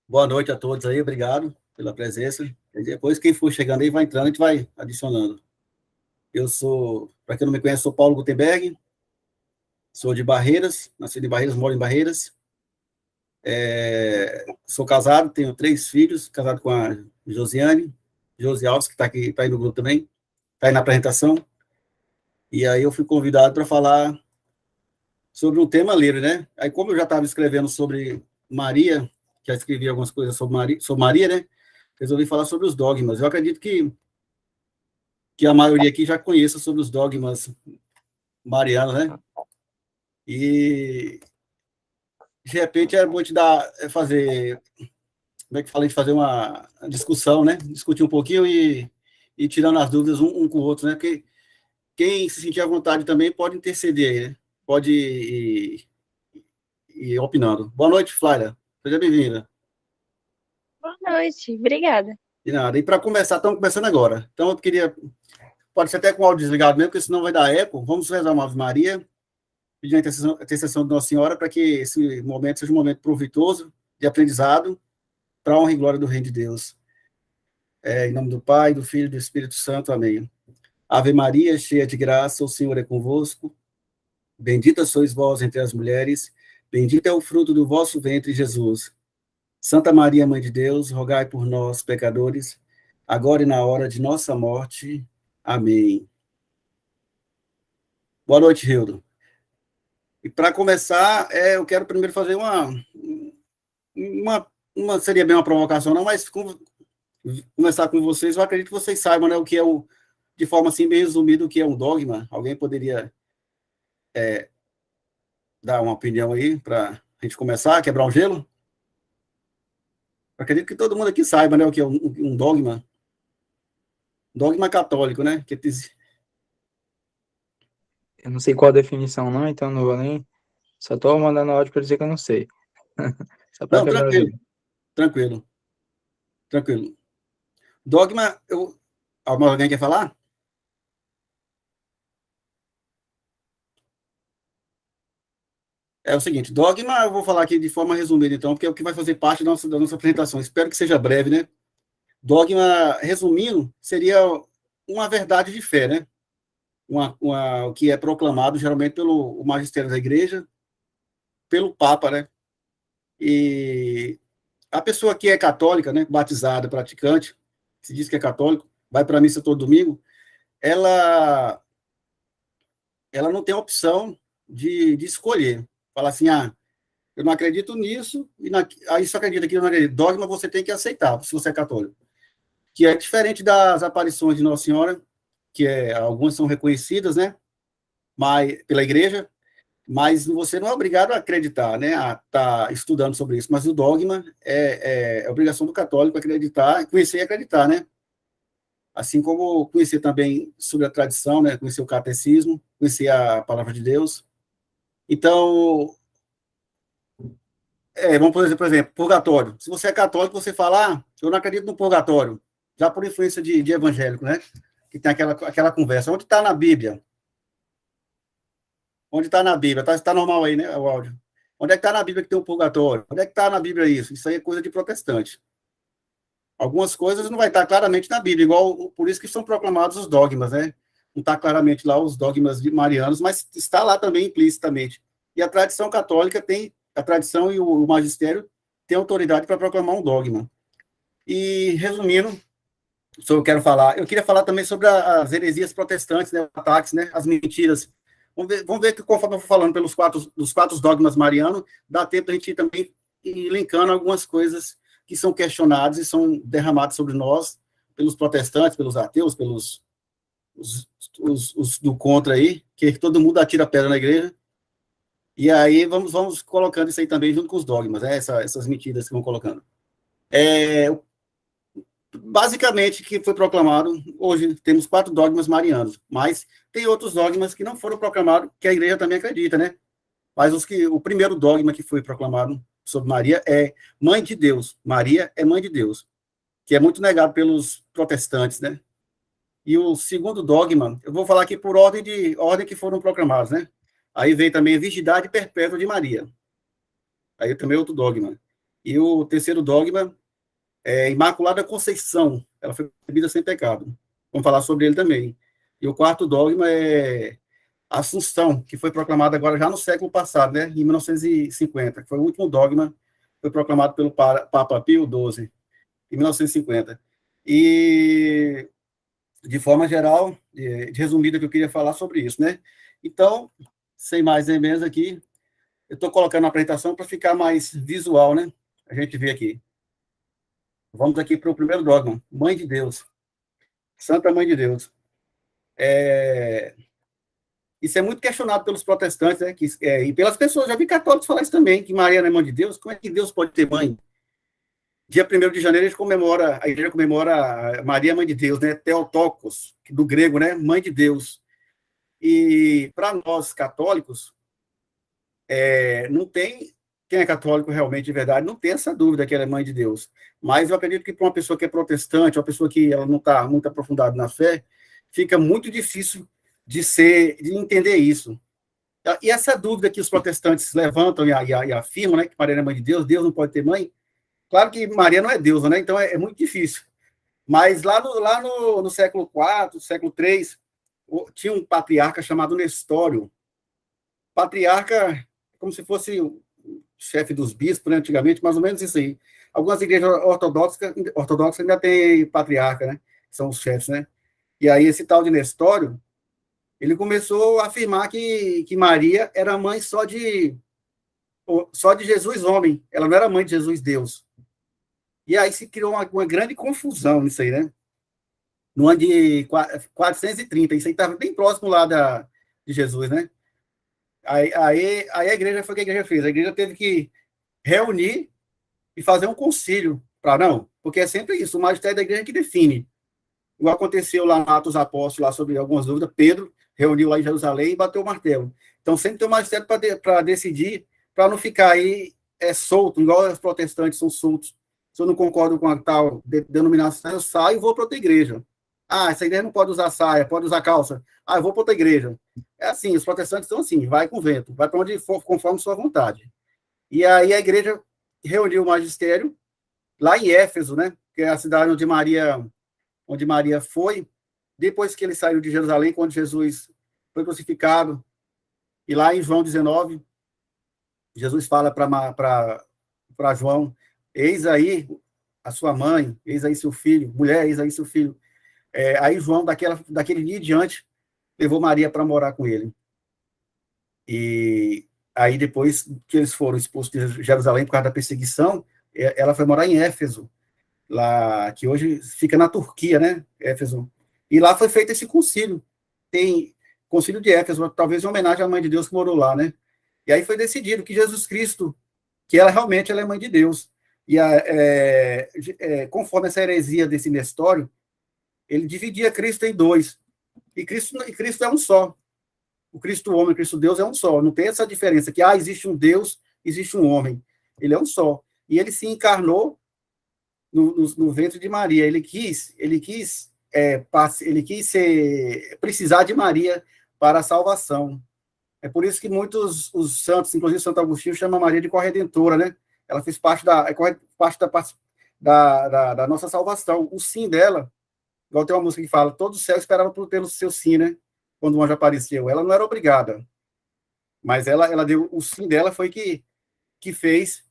Boa noite a todos aí, obrigado pela presença. E depois, quem for chegando aí, vai entrando, a gente vai adicionando. Eu sou, para quem não me conhece, sou Paulo Gutenberg, sou de Barreiras, nasci em Barreiras, moro em Barreiras. Sou casado, tenho 3 filhos, casado com a Josiane, Josi Alves, que está aqui, está aí no grupo também, está aí na apresentação. E aí eu fui convidado para falar sobre um tema livre, né? Aí, como eu já estava escrevendo sobre Maria, já escrevi algumas coisas sobre Maria, né? Resolvi falar sobre os dogmas. Eu acredito que a maioria aqui já conheça sobre os dogmas marianos, né? E, de repente, é bom te fazer, como é que fala, de fazer uma discussão, né? Discutir um pouquinho e tirando as dúvidas um com o outro, né? Porque quem se sentir à vontade também pode interceder aí, né? Pode ir opinando. Boa noite, Flávia. Seja bem-vinda. Boa noite, obrigada. De nada. E para começar, estamos começando agora. Então, eu queria, pode ser até com o áudio desligado mesmo, porque senão vai dar eco. Vamos rezar uma Ave Maria, pedir a intercessão de Nossa Senhora para que esse momento seja um momento proveitoso, de aprendizado, para a honra e glória do Reino de Deus. Em nome do Pai, do Filho e do Espírito Santo. Amém. Ave Maria, cheia de graça, o Senhor é convosco. Bendita sois vós entre as mulheres, bendito é o fruto do vosso ventre, Jesus. Santa Maria, Mãe de Deus, rogai por nós, pecadores, agora e na hora de nossa morte. Amém. Boa noite, Hildo. E para começar, eu quero primeiro fazer seria bem uma provocação, não, mas começar com vocês. Eu acredito que vocês saibam, né, o que é de forma assim bem resumida, o que é um dogma. Alguém poderia dar uma opinião aí para a gente começar, quebrar o gelo? Eu acredito que todo mundo aqui saiba, né, o que é um dogma. Dogma católico, né? Eu não sei qual a definição, não, então não vou nem. Só tô mandando áudio para dizer que eu não sei. Só para Não, quebrar o tranquilo, gelo. tranquilo, tranquilo. Dogma, alguém quer falar? É o seguinte, dogma, eu vou falar aqui de forma resumida, então, porque é o que vai fazer parte da nossa apresentação. Espero que seja breve, né? Dogma, resumindo, seria uma verdade de fé, né? O que é proclamado geralmente pelo o magistério da igreja, pelo Papa, né? E a pessoa que é católica, né, batizada, praticante, se diz que é católico, vai para a missa todo domingo, ela não tem opção de escolher. Falar assim, eu não acredito nisso, aí só acredita que eu não acredito. Dogma você tem que aceitar, se você é católico. Que é diferente das aparições de Nossa Senhora, que algumas são reconhecidas, né, pela igreja, mas você não é obrigado a acreditar, né, a estar estudando sobre isso. Mas o dogma é obrigação do católico acreditar, conhecer e acreditar, né? Assim como conhecer também sobre a tradição, né, conhecer o catecismo, conhecer a palavra de Deus. Então, vamos por exemplo, purgatório. Se você é católico, você fala, eu não acredito no purgatório, já por influência de evangélico, né? Que tem aquela conversa. Onde está na Bíblia? Onde está na Bíblia? Tá normal aí, né, o áudio? Onde é que está na Bíblia que tem um purgatório? Onde é que está na Bíblia isso? Isso aí é coisa de protestante. Algumas coisas não vai estar claramente na Bíblia, igual por isso que são proclamados os dogmas, né? Não está claramente lá os dogmas marianos, mas está lá também implicitamente. E a tradição católica tem, a tradição e o magistério têm autoridade para proclamar um dogma. E, resumindo, eu queria falar também sobre as heresias protestantes, né, ataques, né, as mentiras. Vamos ver que, conforme eu for falando dos quatro dogmas marianos, dá tempo da gente ir também ir linkando algumas coisas que são questionadas e são derramadas sobre nós pelos protestantes, pelos ateus, pelos os do contra aí, que todo mundo atira pedra na igreja. E aí vamos colocando isso aí também junto com os dogmas, né, essas mentiras que vão colocando. Basicamente, que foi proclamado, hoje temos 4 dogmas marianos, mas tem outros dogmas que não foram proclamados, que a igreja também acredita, né? Mas o primeiro dogma que foi proclamado sobre Maria é Mãe de Deus. Maria é Mãe de Deus, que é muito negado pelos protestantes, né? E o segundo dogma, eu vou falar aqui por ordem que foram proclamados, né? Aí vem também a virgindade perpétua de Maria. Aí também é outro dogma. E o terceiro dogma é Imaculada Conceição, ela foi concebida sem pecado. Vamos falar sobre ele também. E o quarto dogma é Assunção, que foi proclamada agora já no século passado, né, em 1950, que foi o último dogma, foi proclamado pelo Papa Pio XII, em 1950. E, de forma geral, de resumida, que eu queria falar sobre isso, né? Então, sem mais nem menos aqui, eu estou colocando a apresentação para ficar mais visual, né? A gente vê aqui. Vamos aqui para o primeiro dogma, Mãe de Deus, Santa Mãe de Deus. Isso é muito questionado pelos protestantes, né? E pelas pessoas. Já vi católicos falar isso também, que Maria não é mãe de Deus. Como é que Deus pode ter mãe? Dia 1º de janeiro, a igreja comemora Maria, mãe de Deus, né? Theotokos, do grego, né? Mãe de Deus. E para nós católicos, não tem, quem é católico realmente de verdade, não tem essa dúvida que ela é mãe de Deus. Mas eu acredito que para uma pessoa que é protestante, uma pessoa que ela não está muito aprofundada na fé, fica muito difícil de entender isso. E essa dúvida que os protestantes levantam e afirmam, né, que Maria é mãe de Deus, Deus não pode ter mãe. Claro que Maria não é deusa, né? Então é muito difícil. Mas lá no século IV, século III, tinha um patriarca chamado Nestório. Patriarca, como se fosse o chefe dos bispos, né, antigamente, mais ou menos isso aí. Algumas igrejas ortodoxas ainda têm patriarca, né? São os chefes, né? E aí esse tal de Nestório, ele começou a afirmar que Maria era mãe só de Jesus homem. Ela não era mãe de Jesus Deus. E aí se criou uma grande confusão nisso aí, né? No ano de 430, isso aí estava bem próximo lá de Jesus, né? Aí a igreja, foi o que a igreja fez. A igreja teve que reunir e fazer um concílio para não, porque é sempre isso, o magistério da igreja que define. Igual aconteceu lá no Atos Apóstolos, lá sobre algumas dúvidas, Pedro reuniu lá em Jerusalém e bateu o martelo. Então sempre tem um magistério para decidir, para não ficar aí solto, igual os protestantes são soltos. Se eu não concordo com a tal denominação, eu saio e vou para outra igreja. Ah, essa igreja não pode usar saia, pode usar calça. Ah, eu vou para outra igreja. É assim, os protestantes estão assim, vai com o vento, vai para onde for, conforme sua vontade. E aí a igreja reuniu o magistério lá em Éfeso, né? Que é a cidade onde Maria foi, depois que ele saiu de Jerusalém, quando Jesus foi crucificado. E lá em João 19, Jesus fala para João: eis aí a sua mãe, eis aí seu filho, mulher, eis aí seu filho. Aí João, daquele dia em diante, levou Maria para morar com ele. E aí, depois que eles foram expulsos de Jerusalém por causa da perseguição, ela foi morar em Éfeso, lá, que hoje fica na Turquia, né? Éfeso. E lá foi feito esse concílio. Tem concílio de Éfeso, talvez em homenagem à mãe de Deus que morou lá, né? E aí foi decidido que Jesus Cristo, que ela realmente é mãe de Deus. E conforme essa heresia desse Nestório, ele dividia Cristo em dois. E Cristo é um só. O Cristo homem, o Cristo Deus é um só. Não tem essa diferença que existe um Deus, existe um homem. Ele é um só. E ele se encarnou no ventre de Maria. Ele quis precisar de Maria para a salvação. É por isso que muitos os santos, inclusive Santo Agostinho, chama Maria de corredentora, né? Ela fez parte da nossa salvação. O sim dela, igual tem uma música que fala, todo o céu esperava pelo seu sim, né? Quando o anjo apareceu. Ela não era obrigada, mas ela deu, o sim dela foi que fez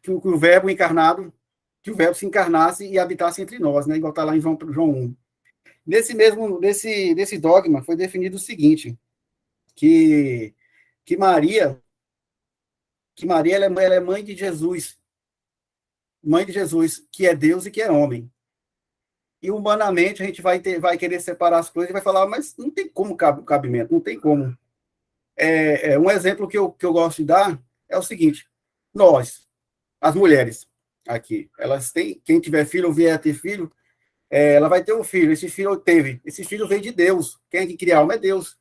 que o verbo encarnado, que o verbo se encarnasse e habitasse entre nós, né? Igual está lá em João 1. Nesse dogma foi definido o seguinte, que Maria ela é mãe de Jesus, que é Deus e que é homem. E humanamente a gente vai querer separar as coisas e vai falar, mas não tem como cabimento, não tem como. Um exemplo que eu gosto de dar é o seguinte: nós, as mulheres aqui, elas têm, quem tiver filho ou vier a ter filho, ela vai ter um filho, esse filho veio de Deus, quem é que cria a alma é Deus.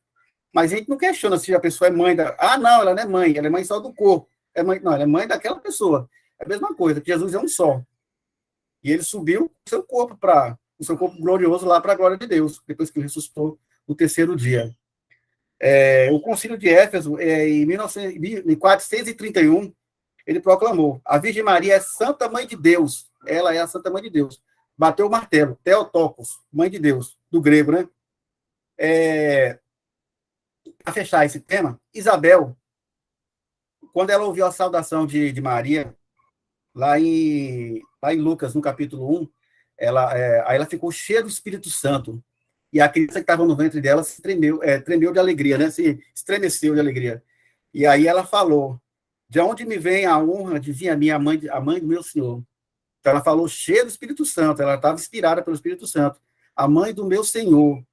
Mas a gente não questiona se a pessoa é mãe não, ela não é mãe, ela é mãe só do corpo. Não, ela é mãe daquela pessoa. É a mesma coisa, que Jesus é um só. E ele subiu o seu corpo glorioso lá para a glória de Deus, depois que ele ressuscitou no terceiro dia. O concílio de Éfeso, em 431, ele proclamou: a Virgem Maria é Santa Mãe de Deus. Ela é a Santa Mãe de Deus. Bateu o martelo. Theotokos, Mãe de Deus, do grego, né? Para fechar esse tema, Isabel, quando ela ouviu a saudação de Maria, lá em Lucas, no capítulo 1, aí ela ficou cheia do Espírito Santo. E a criança que estava no ventre dela se tremeu de alegria, né? Se estremeceu de alegria. E aí ela falou: de onde me vem a honra de vir a mãe do meu Senhor? Então ela falou cheia do Espírito Santo, ela estava inspirada pelo Espírito Santo. A mãe do meu Senhor.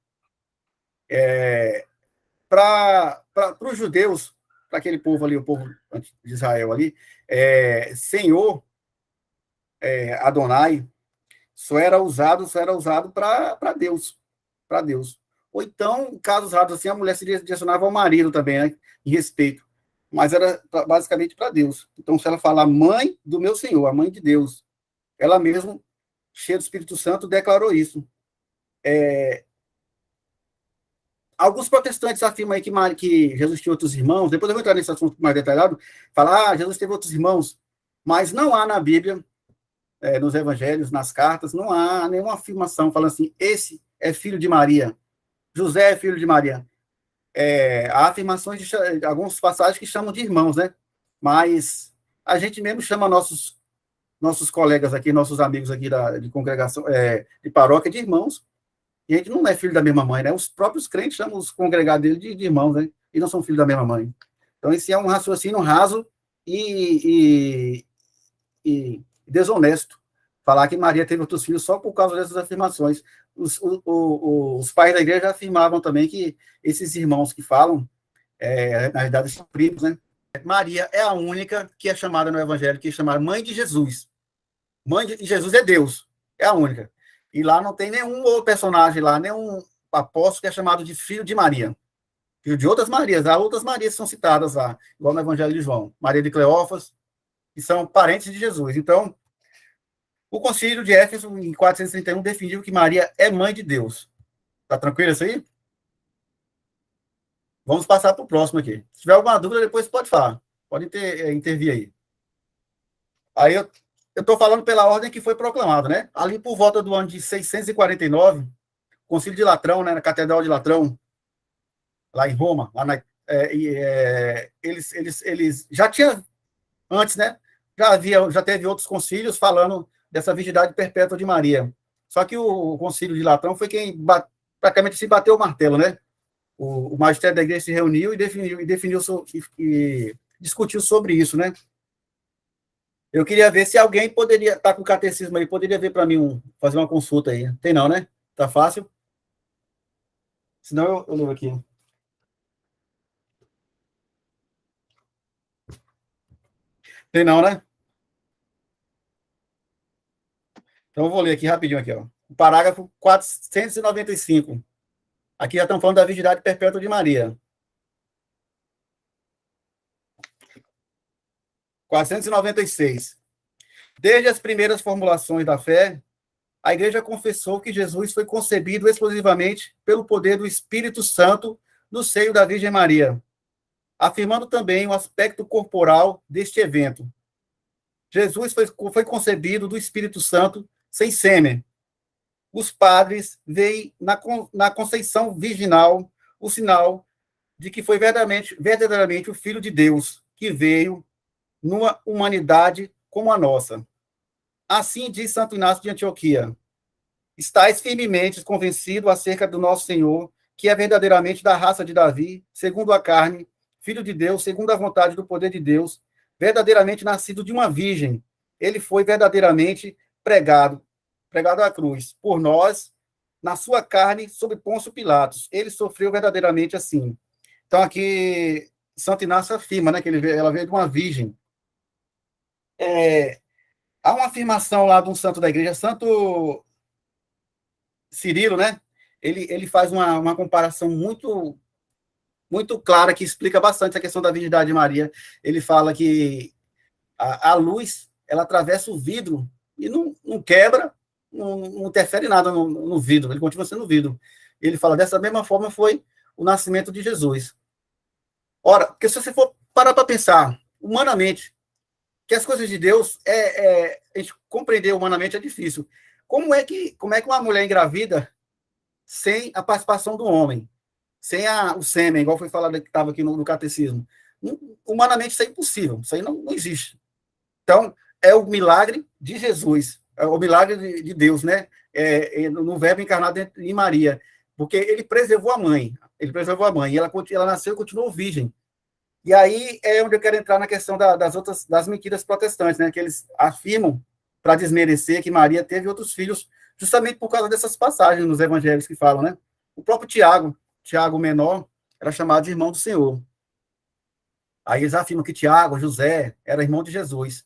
Para os judeus, para aquele povo ali, o povo de Israel ali, Senhor, Adonai, só era usado para Deus, para Deus. Ou então, em casos raros assim, a mulher se direcionava ao marido também, né, em respeito. Mas era basicamente para Deus. Então, se ela falar mãe do meu Senhor, a mãe de Deus, ela mesma, cheia do Espírito Santo, declarou isso. Alguns protestantes afirmam aí que Jesus tinha outros irmãos. Depois eu vou entrar nesse assunto mais detalhado. Falar, Jesus teve outros irmãos. Mas não há na Bíblia, nos evangelhos, nas cartas, não há nenhuma afirmação falando assim: esse é filho de Maria, José é filho de Maria. Há afirmações de algumas passagens que chamam de irmãos, né? Mas a gente mesmo chama nossos colegas aqui, nossos amigos aqui de congregação, de paróquia, de irmãos. E a gente não é filho da mesma mãe, né? Os próprios crentes chamam os congregados dele de irmãos, né? E não são filhos da mesma mãe. Então, esse é um raciocínio raso e desonesto. Falar que Maria teve outros filhos só por causa dessas afirmações. Os pais da igreja afirmavam também que esses irmãos que falam, na verdade, são primos, né? Maria é a única que é chamada no evangelho, que é chamada mãe de Jesus. Mãe de Jesus é Deus. É a única. E lá não tem nenhum outro personagem lá, nenhum apóstolo que é chamado de filho de Maria. Filho de outras Marias. Há outras Marias que são citadas lá, igual no Evangelho de João. Maria de Cleófas, que são parentes de Jesus. Então, o Concílio de Éfeso, em 431, definiu que Maria é mãe de Deus. Tá tranquilo isso aí? Vamos passar para o próximo aqui. Se tiver alguma dúvida, depois pode falar. Pode intervir aí. Aí eu estou falando pela ordem que foi proclamada, né? Ali por volta do ano de 649, Concílio de Latrão, né, na Catedral de Latrão, lá em Roma, eles já tinha antes, né? Já teve outros concílios falando dessa virgindade perpétua de Maria. Só que o Concílio de Latrão foi quem praticamente se bateu o martelo, né? O magistério da igreja se reuniu e definiu e discutiu sobre isso, né? Eu queria ver se alguém poderia estar com o catecismo aí, poderia ver para mim, fazer uma consulta aí. Tem não, né? Tá fácil? Senão eu levo aqui. Tem não, né? Então eu vou ler aqui rapidinho aqui, ó. O parágrafo 495. Aqui já estão falando da virgindade perpétua de Maria. 496. Desde as primeiras formulações da fé, a Igreja confessou que Jesus foi concebido exclusivamente pelo poder do Espírito Santo no seio da Virgem Maria, afirmando também o aspecto corporal deste evento. Jesus foi concebido do Espírito Santo sem sêmen. Os padres veem na conceição virginal o sinal de que foi verdadeiramente o Filho de Deus, que veio numa humanidade como a nossa. Assim diz Santo Inácio de Antioquia: estais firmemente convencido acerca do nosso Senhor, que é verdadeiramente da raça de Davi, segundo a carne, filho de Deus, segundo a vontade do poder de Deus, verdadeiramente nascido de uma virgem. Ele foi verdadeiramente pregado à cruz, por nós, na sua carne, sob Pôncio Pilatos. Ele sofreu verdadeiramente assim. Então, aqui, Santo Inácio afirma, né, que ela veio de uma virgem. Há uma afirmação lá de um santo da igreja, Santo Cirilo, né? Ele faz uma comparação muito, muito clara, que explica bastante a questão da virgindade de Maria. Ele fala que a luz, ela atravessa o vidro e não quebra, não interfere nada no vidro, ele continua sendo vidro. Ele fala, dessa mesma forma foi o nascimento de Jesus. Ora, porque se você for parar para pensar, humanamente, que as coisas de Deus, a gente compreender humanamente é difícil. Como é que uma mulher engravida sem a participação do homem? Sem o sêmen, igual foi falado que estava aqui no catecismo. Humanamente, isso é impossível, isso aí não existe. Então, é o milagre de Jesus, é o milagre de Deus, né? No Verbo encarnado em Maria, porque ele preservou a mãe, e ela nasceu e continuou virgem. E aí é onde eu quero entrar na questão das mentiras protestantes, né? Que eles afirmam, para desmerecer, que Maria teve outros filhos, justamente por causa dessas passagens nos evangelhos que falam, né? O próprio Tiago menor, era chamado de irmão do Senhor. Aí eles afirmam que Tiago, José, era irmão de Jesus.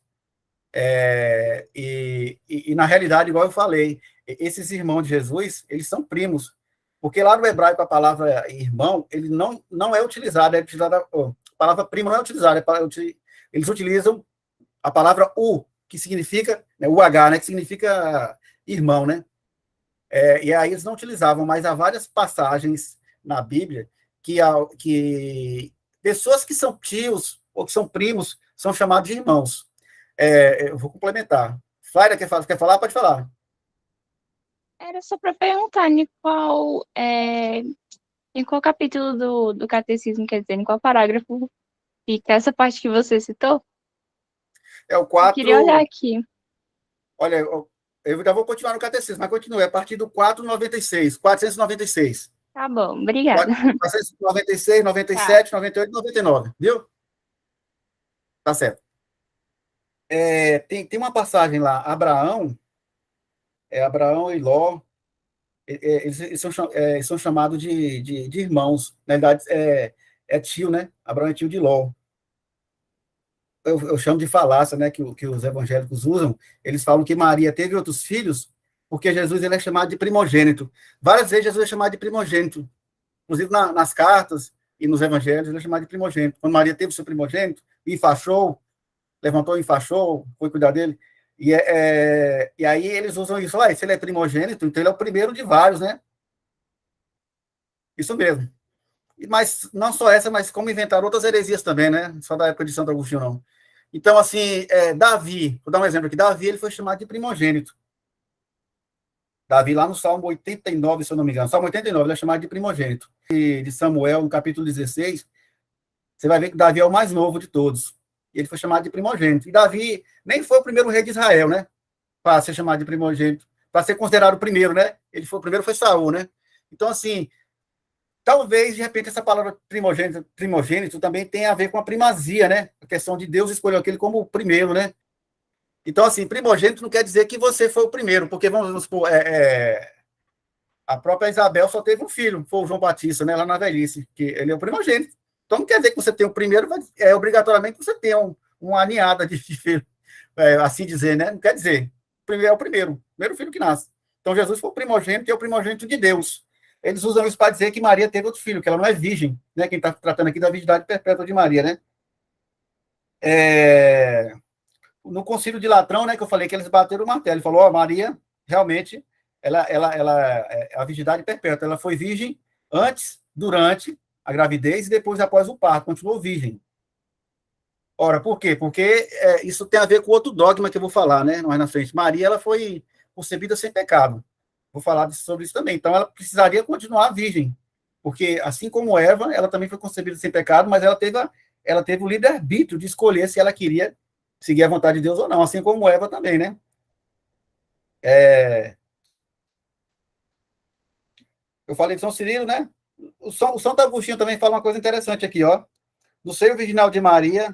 E na realidade, igual eu falei, esses irmãos de Jesus, eles são primos, porque lá no hebraico a palavra irmão, ele não é utilizada, a palavra primo não é utilizada, eles utilizam a palavra u, que significa, né, UH, né, que significa irmão, né? E aí eles não utilizavam, mas há várias passagens na Bíblia que pessoas que são tios ou que são primos são chamados de irmãos. Eu vou complementar. Flávia, quer falar? Pode falar. Era só para perguntar em qual capítulo do catecismo, quer dizer, em qual parágrafo fica essa parte que você citou? É o Eu queria olhar 4. aqui. Olha, eu já vou continuar no catecismo, mas continue. A partir do 496. Tá bom, obrigada. 496, Tá. 97, 98, 99. Viu? Tá certo. Tem uma passagem lá, Abraão e Ló, eles são chamados de irmãos. Na verdade, tio, né? Abraão é tio de Ló. Eu chamo de falácia, né? Que os evangélicos usam. Eles falam que Maria teve outros filhos porque Jesus ele é chamado de primogênito. Várias vezes Jesus é chamado de primogênito. Inclusive nas cartas e nos evangelhos, ele é chamado de primogênito. Quando Maria teve seu primogênito, enfaixou, levantou e enfaixou, foi cuidar dele. E aí eles usam isso. Se ele é primogênito, então ele é o primeiro de vários, né? Isso mesmo. Mas não só essa, mas como inventaram outras heresias também, né? Só da época de Santo Agostinho, não. Então, assim, Davi, vou dar um exemplo aqui. Davi, ele foi chamado de primogênito. Davi, lá no Salmo 89, se eu não me engano. Salmo 89, ele é chamado de primogênito. De Samuel, no capítulo 16, você vai ver que Davi é o mais novo de todos. E ele foi chamado de primogênito. E Davi nem foi o primeiro rei de Israel, né? Para ser chamado de primogênito. Para ser considerado o primeiro, né? O primeiro foi Saul, né? Então, assim, talvez, de repente, essa palavra primogênito também tenha a ver com a primazia, né? A questão de Deus escolher aquele como o primeiro, né? Então, assim, primogênito não quer dizer que você foi o primeiro, porque, vamos supor, a própria Isabel só teve um filho, foi o João Batista, né, lá na velhice, que ele é o primogênito. Então, não quer dizer que você tem o primeiro, mas obrigatoriamente você tem uma ninhada de filho, assim dizer, né? Não quer dizer. É o primeiro filho que nasce. Então, Jesus foi o primogênito e é o primogênito de Deus. Eles usam isso para dizer que Maria teve outro filho, que ela não é virgem, né? Quem está tratando aqui da virgindade perpétua de Maria, né? No Concílio de Latrão, né, que eu falei que eles bateram o martelo, ele falou, Maria, realmente, ela é a virgindade perpétua, ela foi virgem antes, durante a gravidez e depois após o parto, continuou virgem. Ora, por quê? Porque isso tem a ver com outro dogma que eu vou falar, né, mais na frente. Maria, ela foi concebida sem pecado. Vou falar sobre isso também. Então, ela precisaria continuar virgem, porque assim como Eva, ela também foi concebida sem pecado, mas ela teve o livre-arbítrio de escolher se ela queria seguir a vontade de Deus ou não, assim como Eva também, né? Eu falei de São Cirilo, né? O Santo Agostinho também fala uma coisa interessante aqui, ó. No seio virginal de Maria,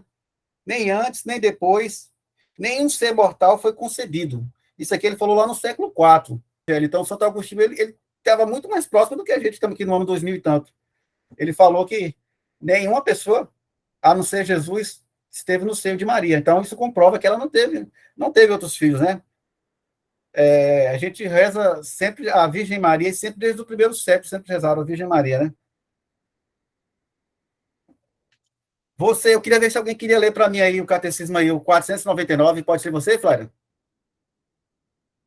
nem antes, nem depois, nenhum ser mortal foi concebido. Isso aqui ele falou lá no século IV. Então, o Santo Agostinho, ele estava muito mais próximo do que a gente, estamos aqui no ano 2000 e tanto. Ele falou que nenhuma pessoa, a não ser Jesus, esteve no seio de Maria. Então, isso comprova que ela não teve outros filhos, né? A gente reza sempre a Virgem Maria, sempre desde o primeiro século, sempre rezaram a Virgem Maria, né? Eu queria ver se alguém queria ler para mim aí o catecismo aí, o 499, pode ser você, Flávia?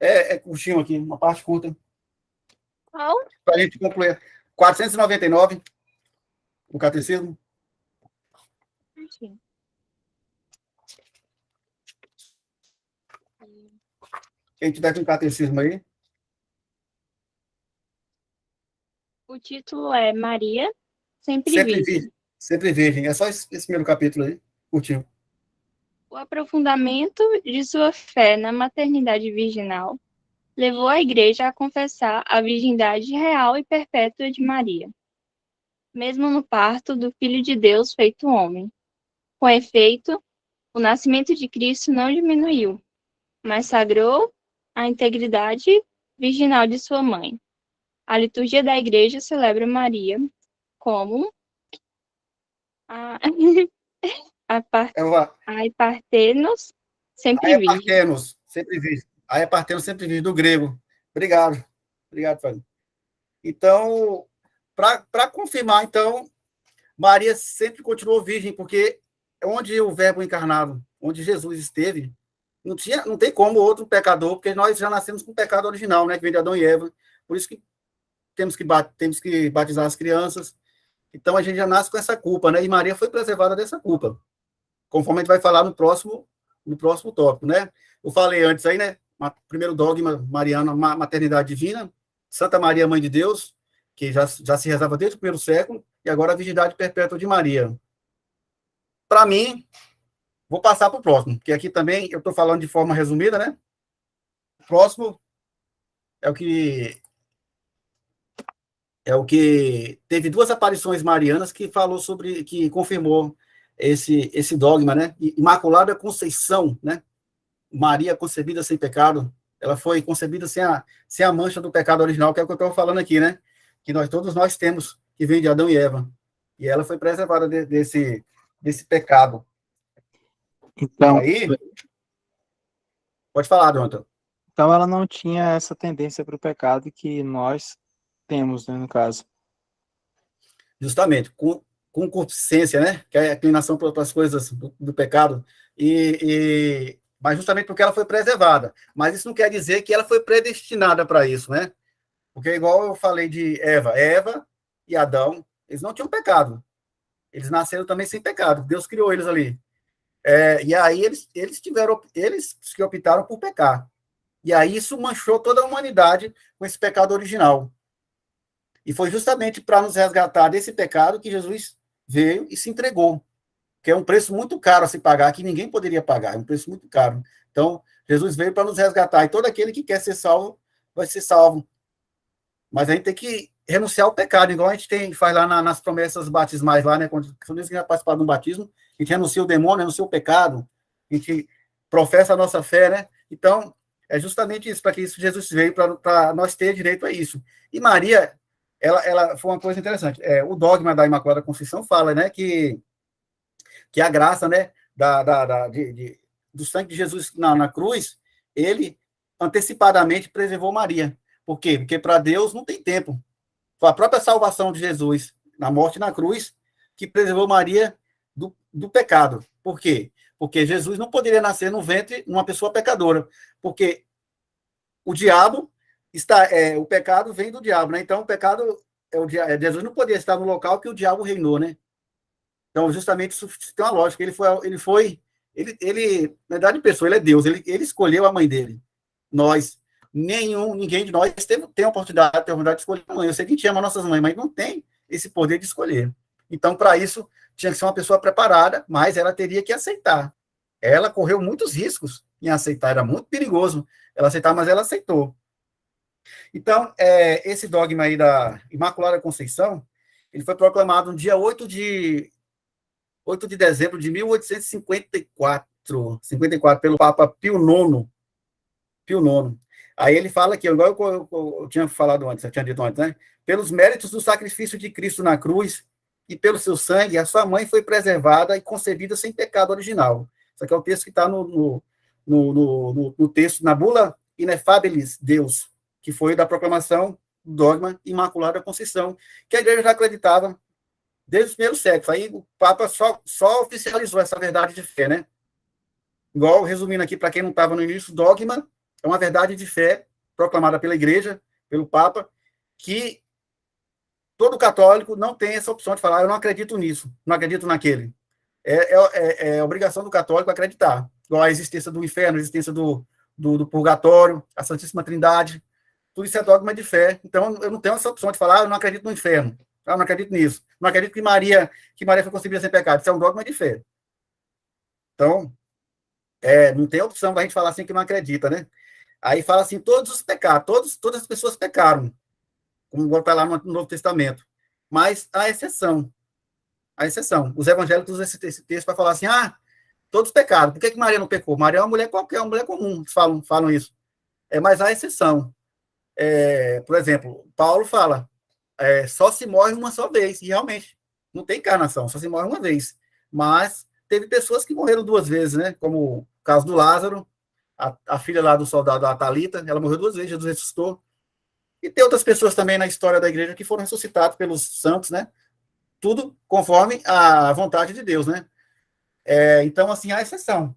É curtinho aqui, uma parte curta. Qual? Para a gente concluir. 499, o catecismo. Quem tiver com catecismo aí. O título é Maria, sempre Sempre virgem. virgem. Sempre virgem. É só esse primeiro capítulo aí. Curtinho. O aprofundamento de sua fé na maternidade virginal levou a Igreja a confessar a virgindade real e perpétua de Maria, mesmo no parto do Filho de Deus feito homem. Com efeito, o nascimento de Cristo não diminuiu, mas sagrou a integridade virginal de sua mãe. A liturgia da Igreja celebra Maria como a, a, par, É o a partenos sempre virgem. Aepartenos, sempre virgem. Aepartenos, sempre virgem, do grego. Obrigado. Obrigado, Fábio. Então, para confirmar, então, Maria sempre continuou virgem, porque onde o Verbo encarnado, onde Jesus esteve, não tem como outro pecador, porque nós já nascemos com o pecado original, né, que vem de Adão e Eva. Por isso que temos que batizar as crianças. Então, a gente já nasce com essa culpa, né? E Maria foi preservada dessa culpa, conforme a gente vai falar no próximo tópico, né? Eu falei antes aí, né? Primeiro dogma mariano, maternidade divina, Santa Maria, Mãe de Deus, que já se rezava desde o primeiro século, e agora a virgindade perpétua de Maria. Para mim, vou passar para o próximo, porque aqui também eu estou falando de forma resumida, né? O próximo é o que teve duas aparições marianas que falou sobre, que confirmou esse dogma, né? Imaculada Conceição, né? Maria concebida sem pecado, ela foi concebida sem a mancha do pecado original, que é o que eu estou falando aqui, né? Que todos nós temos, que vem de Adão e Eva. E ela foi preservada desse pecado. Então, Aí, pode falar, Jonathan. então ela não tinha essa tendência para o pecado que nós temos, né, no caso. Justamente, com concupiscência, né? Que é a inclinação para as coisas do pecado. Mas justamente porque ela foi preservada. Mas isso não quer dizer que ela foi predestinada para isso, né? Porque, igual eu falei de Eva e Adão, eles não tinham pecado. Eles nasceram também sem pecado. Deus criou eles ali. E aí eles que optaram por pecar. E aí isso manchou toda a humanidade com esse pecado original. E foi justamente para nos resgatar desse pecado que Jesus veio e se entregou. Que é um preço muito caro a se pagar, que ninguém poderia pagar. É um preço muito caro. Então, Jesus veio para nos resgatar. E todo aquele que quer ser salvo, vai ser salvo. Mas a gente tem que renunciar ao pecado, igual a gente faz lá nas promessas batismais, lá, né? Quando a gente vai participar de um batismo, a gente renuncia o demônio, renuncia o pecado, a gente professa a nossa fé, né? Então, é justamente isso, para que isso Jesus veio, para nós ter direito a isso. E Maria, ela foi uma coisa interessante. O dogma da Imaculada Conceição fala, né, que a graça, né, do sangue de Jesus na cruz, ele antecipadamente preservou Maria. Por quê? Porque para Deus não tem tempo. Foi a própria salvação de Jesus, na morte e na cruz, que preservou Maria do pecado. Por quê? Porque Jesus não poderia nascer no ventre de uma pessoa pecadora. Porque o diabo o pecado vem do diabo, né? Então, o pecado Jesus não poderia estar no local que o diabo reinou, né? Então, justamente, isso tem uma lógica. Ele na verdade, pessoa, ele é Deus, ele escolheu a mãe dele. Ninguém de nós tem a oportunidade de escolher a mãe. Eu sei que a gente ama nossas mães, mas não tem esse poder de escolher. Então, para isso, tinha que ser uma pessoa preparada, mas ela teria que aceitar. Ela correu muitos riscos em aceitar, era muito perigoso ela aceitar, mas ela aceitou. Então, esse dogma aí da Imaculada Conceição, ele foi proclamado no dia 8 de dezembro de 1854, pelo Papa Pio IX. Pio IX. Aí ele fala aqui, igual eu tinha falado antes, eu tinha dito antes, né? Pelos méritos do sacrifício de Cristo na cruz e pelo seu sangue, a sua mãe foi preservada e concebida sem pecado original. Isso aqui é o texto que está no texto, na bula Inefabilis Deus, que foi da proclamação do dogma Imaculada Conceição, que a igreja já acreditava desde os primeiros séculos. Aí o Papa só oficializou essa verdade de fé, né? Igual, resumindo aqui, para quem não estava no início, dogma é uma verdade de fé proclamada pela igreja, pelo Papa, que todo católico não tem essa opção de falar, eu não acredito nisso, não acredito naquele. É obrigação do católico acreditar. Igual a existência do inferno, a existência do do purgatório, a Santíssima Trindade, tudo isso é dogma de fé. Então, eu não tenho essa opção de falar, eu não acredito no inferno, eu não acredito nisso, não acredito que Maria foi concebida sem pecado. Isso é um dogma de fé. Então, não tem opção da gente falar assim que não acredita, né? Aí fala assim, todos os pecados, todas as pessoas pecaram, como está lá no Novo Testamento. Mas a exceção. Os evangélicos usam esse texto para falar assim, todos pecaram. Por que Maria não pecou? Maria é uma mulher qualquer, uma mulher comum. Eles falam isso. Mas há exceção. Por exemplo, Paulo fala, só se morre uma só vez. E realmente, não tem encarnação, só se morre uma vez. Mas teve pessoas que morreram 2 vezes, né? Como o caso do Lázaro, a filha lá do soldado, a Talita, ela morreu 2 vezes, Jesus ressuscitou. E tem outras pessoas também na história da igreja que foram ressuscitadas pelos santos, né? Tudo conforme a vontade de Deus, né? Então, assim, há exceção.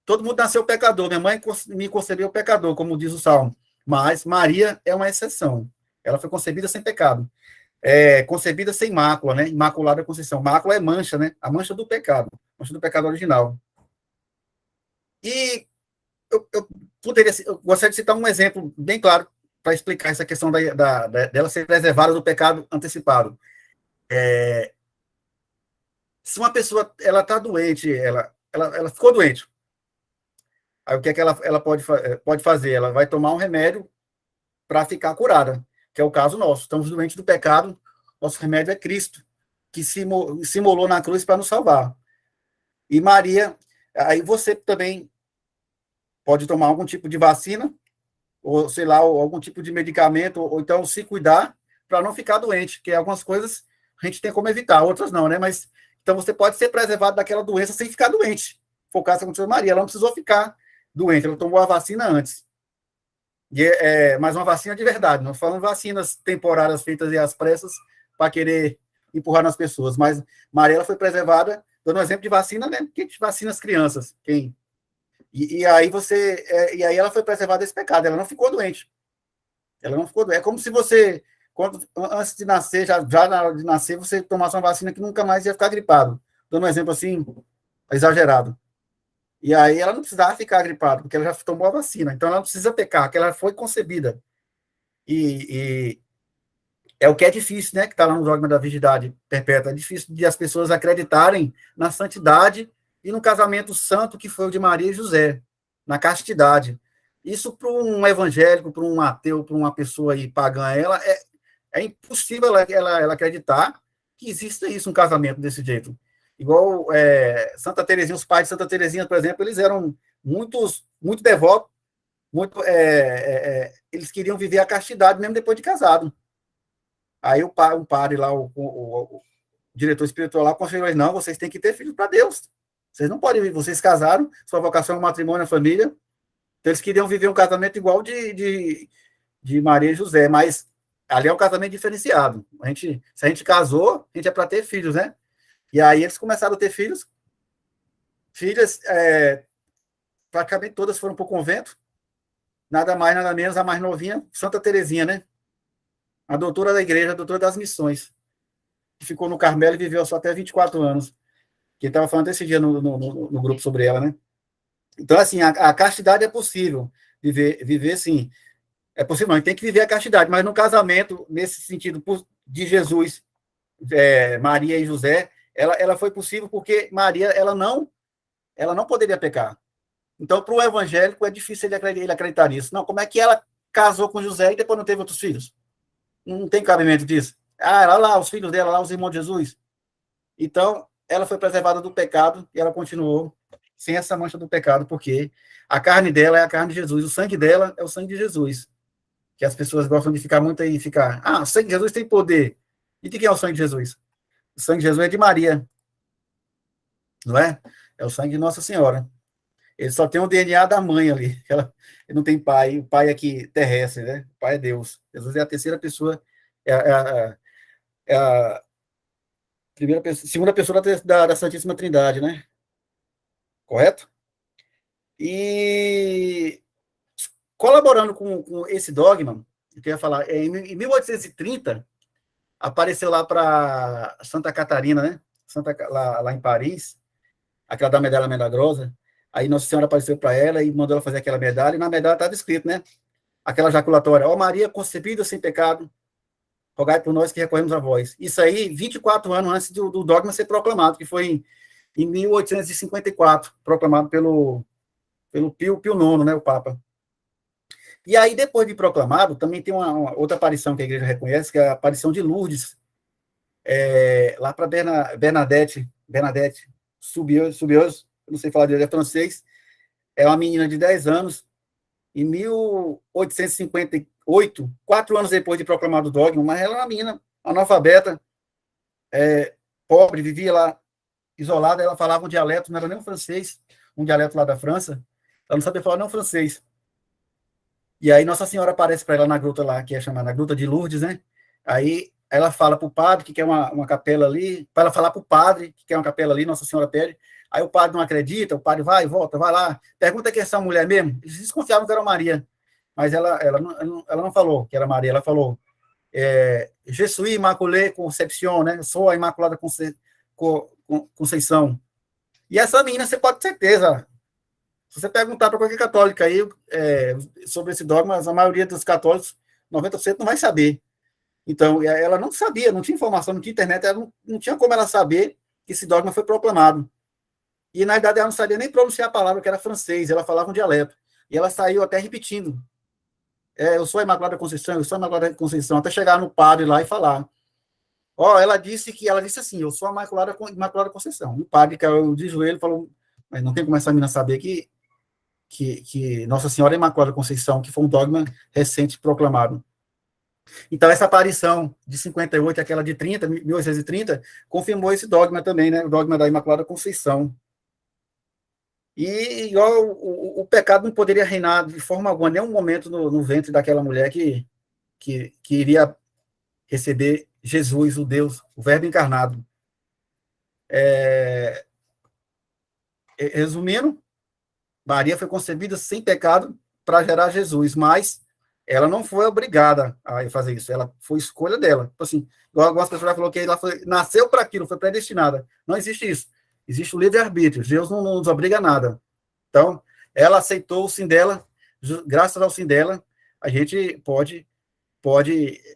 Todo mundo nasceu pecador. Minha mãe me concebeu pecador, como diz o Salmo. Mas Maria é uma exceção. Ela foi concebida sem pecado. Concebida sem mácula, né? Imaculada Conceição. Mácula é mancha, né? A mancha do pecado. Mancha do pecado original. E eu gostaria de citar um exemplo bem claro para explicar essa questão dela ser preservada do pecado antecipado. Se uma pessoa ela está doente, ela ficou doente, aí o que é que ela pode fazer? Ela vai tomar um remédio para ficar curada, que é o caso nosso. Estamos doentes do pecado, nosso remédio é Cristo, que se imolou na cruz para nos salvar. E Maria, aí você também pode tomar algum tipo de vacina, ou sei lá, ou algum tipo de medicamento, ou então se cuidar para não ficar doente, que algumas coisas a gente tem como evitar, outras não, né? Mas então você pode ser preservado daquela doença sem ficar doente. Foi o caso que aconteceu com Maria, ela não precisou ficar doente, ela tomou a vacina antes. Mas uma vacina de verdade, não falando vacinas temporárias feitas às pressas para querer empurrar nas pessoas, mas Maria ela foi preservada, dando um exemplo de vacina, né? Que vacina as crianças, quem? E aí ela foi preservada desse pecado, ela não ficou doente. Ela não ficou doente. É como se você, antes de nascer, já na hora de nascer, você tomasse uma vacina que nunca mais ia ficar gripado. Dando um exemplo assim, exagerado. E aí ela não precisava ficar gripada, porque ela já tomou a vacina. Então ela não precisa pecar, porque ela foi concebida. E é o que é difícil, né? Que está lá no dogma da virgindade perpétua. É difícil de as pessoas acreditarem na santidade e no casamento santo que foi o de Maria e José, na castidade. Isso para um evangélico, para um ateu, para uma pessoa aí pagã, é impossível ela acreditar que exista isso, um casamento desse jeito. Igual Santa Teresinha, os pais de Santa Teresinha, por exemplo, eles eram muito devotos, eles queriam viver a castidade mesmo depois de casado. Aí o padre lá, o diretor espiritual lá, aconselhou eles, não, vocês têm que ter filhos para Deus. Vocês não podem, vocês casaram, sua vocação é o matrimônio, a família. Então eles queriam viver um casamento igual de Maria e José, mas ali é um casamento diferenciado. Se a gente casou, a gente é para ter filhos, né? E aí eles começaram a ter filhos. Filhas, praticamente todas foram para o convento. Nada mais, nada menos, a mais novinha, Santa Teresinha, né? A doutora da igreja, a doutora das missões, que ficou no Carmelo e viveu só até 24 anos. Que estava falando esse dia no grupo sobre ela, né? Então, assim, a castidade é possível. Viver sim. É possível, não. A gente tem que viver a castidade, mas no casamento, nesse sentido de Jesus, Maria e José, ela foi possível porque Maria, ela não poderia pecar. Então, para o evangélico, é difícil ele acreditar nisso. Não, como é que ela casou com José e depois não teve outros filhos? Não tem cabimento disso. Olha lá, os filhos dela, lá, os irmãos de Jesus. Então, ela foi preservada do pecado e ela continuou sem essa mancha do pecado, porque a carne dela é a carne de Jesus, o sangue dela é o sangue de Jesus. Que as pessoas gostam de ficar muito aí, o sangue de Jesus tem poder. E de quem é o sangue de Jesus? O sangue de Jesus é de Maria, não é? É o sangue de Nossa Senhora. Ele só tem o DNA da mãe ali. Ele não tem pai. O pai é aqui terrestre, né? O pai é Deus. Jesus é a terceira pessoa, é a segunda pessoa da Santíssima Trindade, né? Correto? E colaborando com esse dogma, eu queria falar, em 1830, apareceu lá para Santa Catarina, né? Lá em Paris, aquela da Medalha Milagrosa, Aí Nossa Senhora apareceu para ela e mandou ela fazer aquela medalha, e na medalha estava escrito, né? Aquela jaculatória, ó Maria concebida sem pecado, rogai por nós que recorremos a vós. Isso aí, 24 anos antes do dogma ser proclamado, que foi em 1854, proclamado pelo Pio IX, né, o Papa. E aí, depois de proclamado, também tem uma outra aparição que a igreja reconhece, que é a aparição de Lourdes, lá para Bernadette Subios, não sei falar direito, é francês, é uma menina de 10 anos, em 1858, 4 anos depois de proclamado o dogma, mas ela é uma menina analfabeta, pobre, vivia lá isolada, ela falava um dialeto, não era nem um francês, um dialeto lá da França, ela não sabia falar nem um francês. E aí Nossa Senhora aparece para ela na gruta lá, que é chamada Gruta de Lourdes, né? Aí ela fala para o padre que quer uma capela ali, para ela falar para o padre que quer uma capela ali, Nossa Senhora pede. Aí o padre não acredita, o padre vai e volta, vai lá, pergunta quem é essa mulher mesmo. Eles desconfiavam que era Maria, mas ela não falou que era Maria, ela falou Je suis Immaculée Conception, né? Sou a Imaculada Conceição. E essa menina, você pode ter certeza, se você perguntar para qualquer católico aí sobre esse dogma, a maioria dos católicos, 90%, não vai saber. Então, ela não sabia, não tinha informação, não tinha internet, ela não tinha como ela saber que esse dogma foi proclamado. E, na verdade, ela não sabia nem pronunciar a palavra, que era francês, ela falava um dialeto. E ela saiu até repetindo. Eu sou a Imaculada Conceição, eu sou a Imaculada Conceição, até chegar no padre lá e falar. Ela disse assim, eu sou a Imaculada Conceição. O padre caiu de joelho e falou, mas não tem como essa menina saber que Nossa Senhora Imaculada Conceição, que foi um dogma recente proclamado. Então, essa aparição de 58, aquela de 1830, confirmou esse dogma também, né? O dogma da Imaculada Conceição. E o pecado não poderia reinar de forma alguma, nenhum momento no ventre daquela mulher que iria receber Jesus, o Deus, o Verbo encarnado. Resumindo, Maria foi concebida sem pecado para gerar Jesus, mas ela não foi obrigada a fazer isso, ela foi escolha dela. Tipo assim, algumas pessoas falaram que ela nasceu para aquilo, foi predestinada. Não existe isso. Existe o livre-arbítrio. Deus não nos obriga a nada. Então, ela aceitou o sim dela, graças ao sim dela, a gente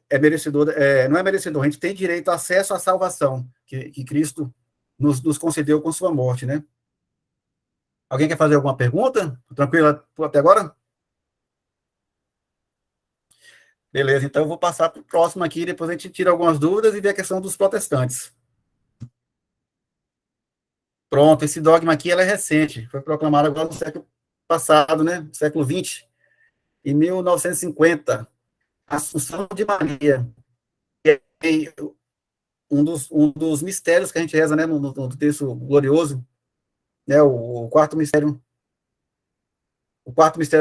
é merecedor, não é merecedor, a gente tem direito a acesso à salvação que Cristo nos concedeu com sua morte, né? Alguém quer fazer alguma pergunta? Tranquilo até agora? Beleza, então eu vou passar para o próximo aqui, depois a gente tira algumas dúvidas e vê a questão dos protestantes. Pronto, esse dogma aqui é recente, foi proclamado agora no século passado, né? Século XX, em 1950. Assunção de Maria. Um dos mistérios que a gente reza, né, no texto glorioso, né, o quarto mistério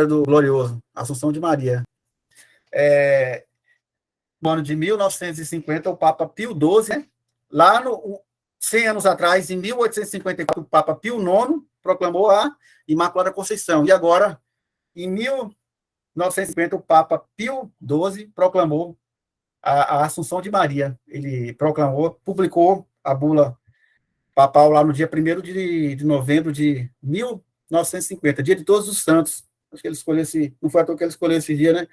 do glorioso, Assunção de Maria. No ano de 1950, o Papa Pio XII, né, lá 100 anos atrás, em 1854, o Papa Pio IX proclamou a Imaculada Conceição. E agora, em 1950, o Papa Pio XII proclamou a Assunção de Maria. Ele publicou a bula papal lá no dia 1º de novembro de 1950, dia de Todos os Santos. Acho que ele escolheu não foi à toa que ele escolheu esse dia, né?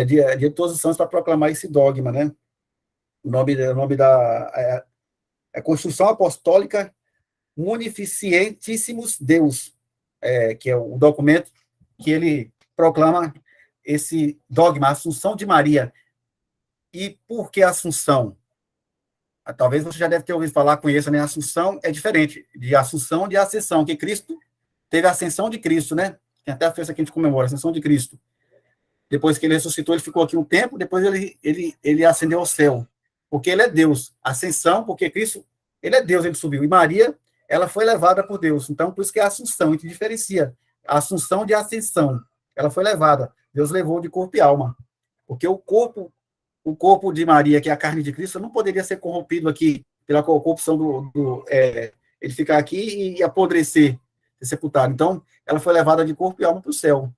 Dia de Todos os Santos para proclamar esse dogma, né? O nome da Constituição Apostólica Munificentissimus Deus, que é o documento que ele proclama esse dogma, a Assunção de Maria. E por que Assunção? Talvez você já deve ter ouvido falar, conheça, né? Assunção é diferente de Assunção de Ascensão, que Cristo teve a ascensão de Cristo, né? Tem até a festa que a gente comemora, a ascensão de Cristo. Depois que ele ressuscitou, ele ficou aqui um tempo, depois ele ascendeu ao céu, porque ele é Deus. Ascensão, porque Cristo, ele é Deus, ele subiu. E Maria, ela foi levada por Deus. Então, por isso que é a Assunção, a gente diferencia. A Assunção de Ascensão. Ela foi levada. Deus levou de corpo e alma. Porque o corpo de Maria, que é a carne de Cristo, não poderia ser corrompido aqui pela corrupção ele ficar aqui e apodrecer, ser sepultado. Então, ela foi levada de corpo e alma para o céu.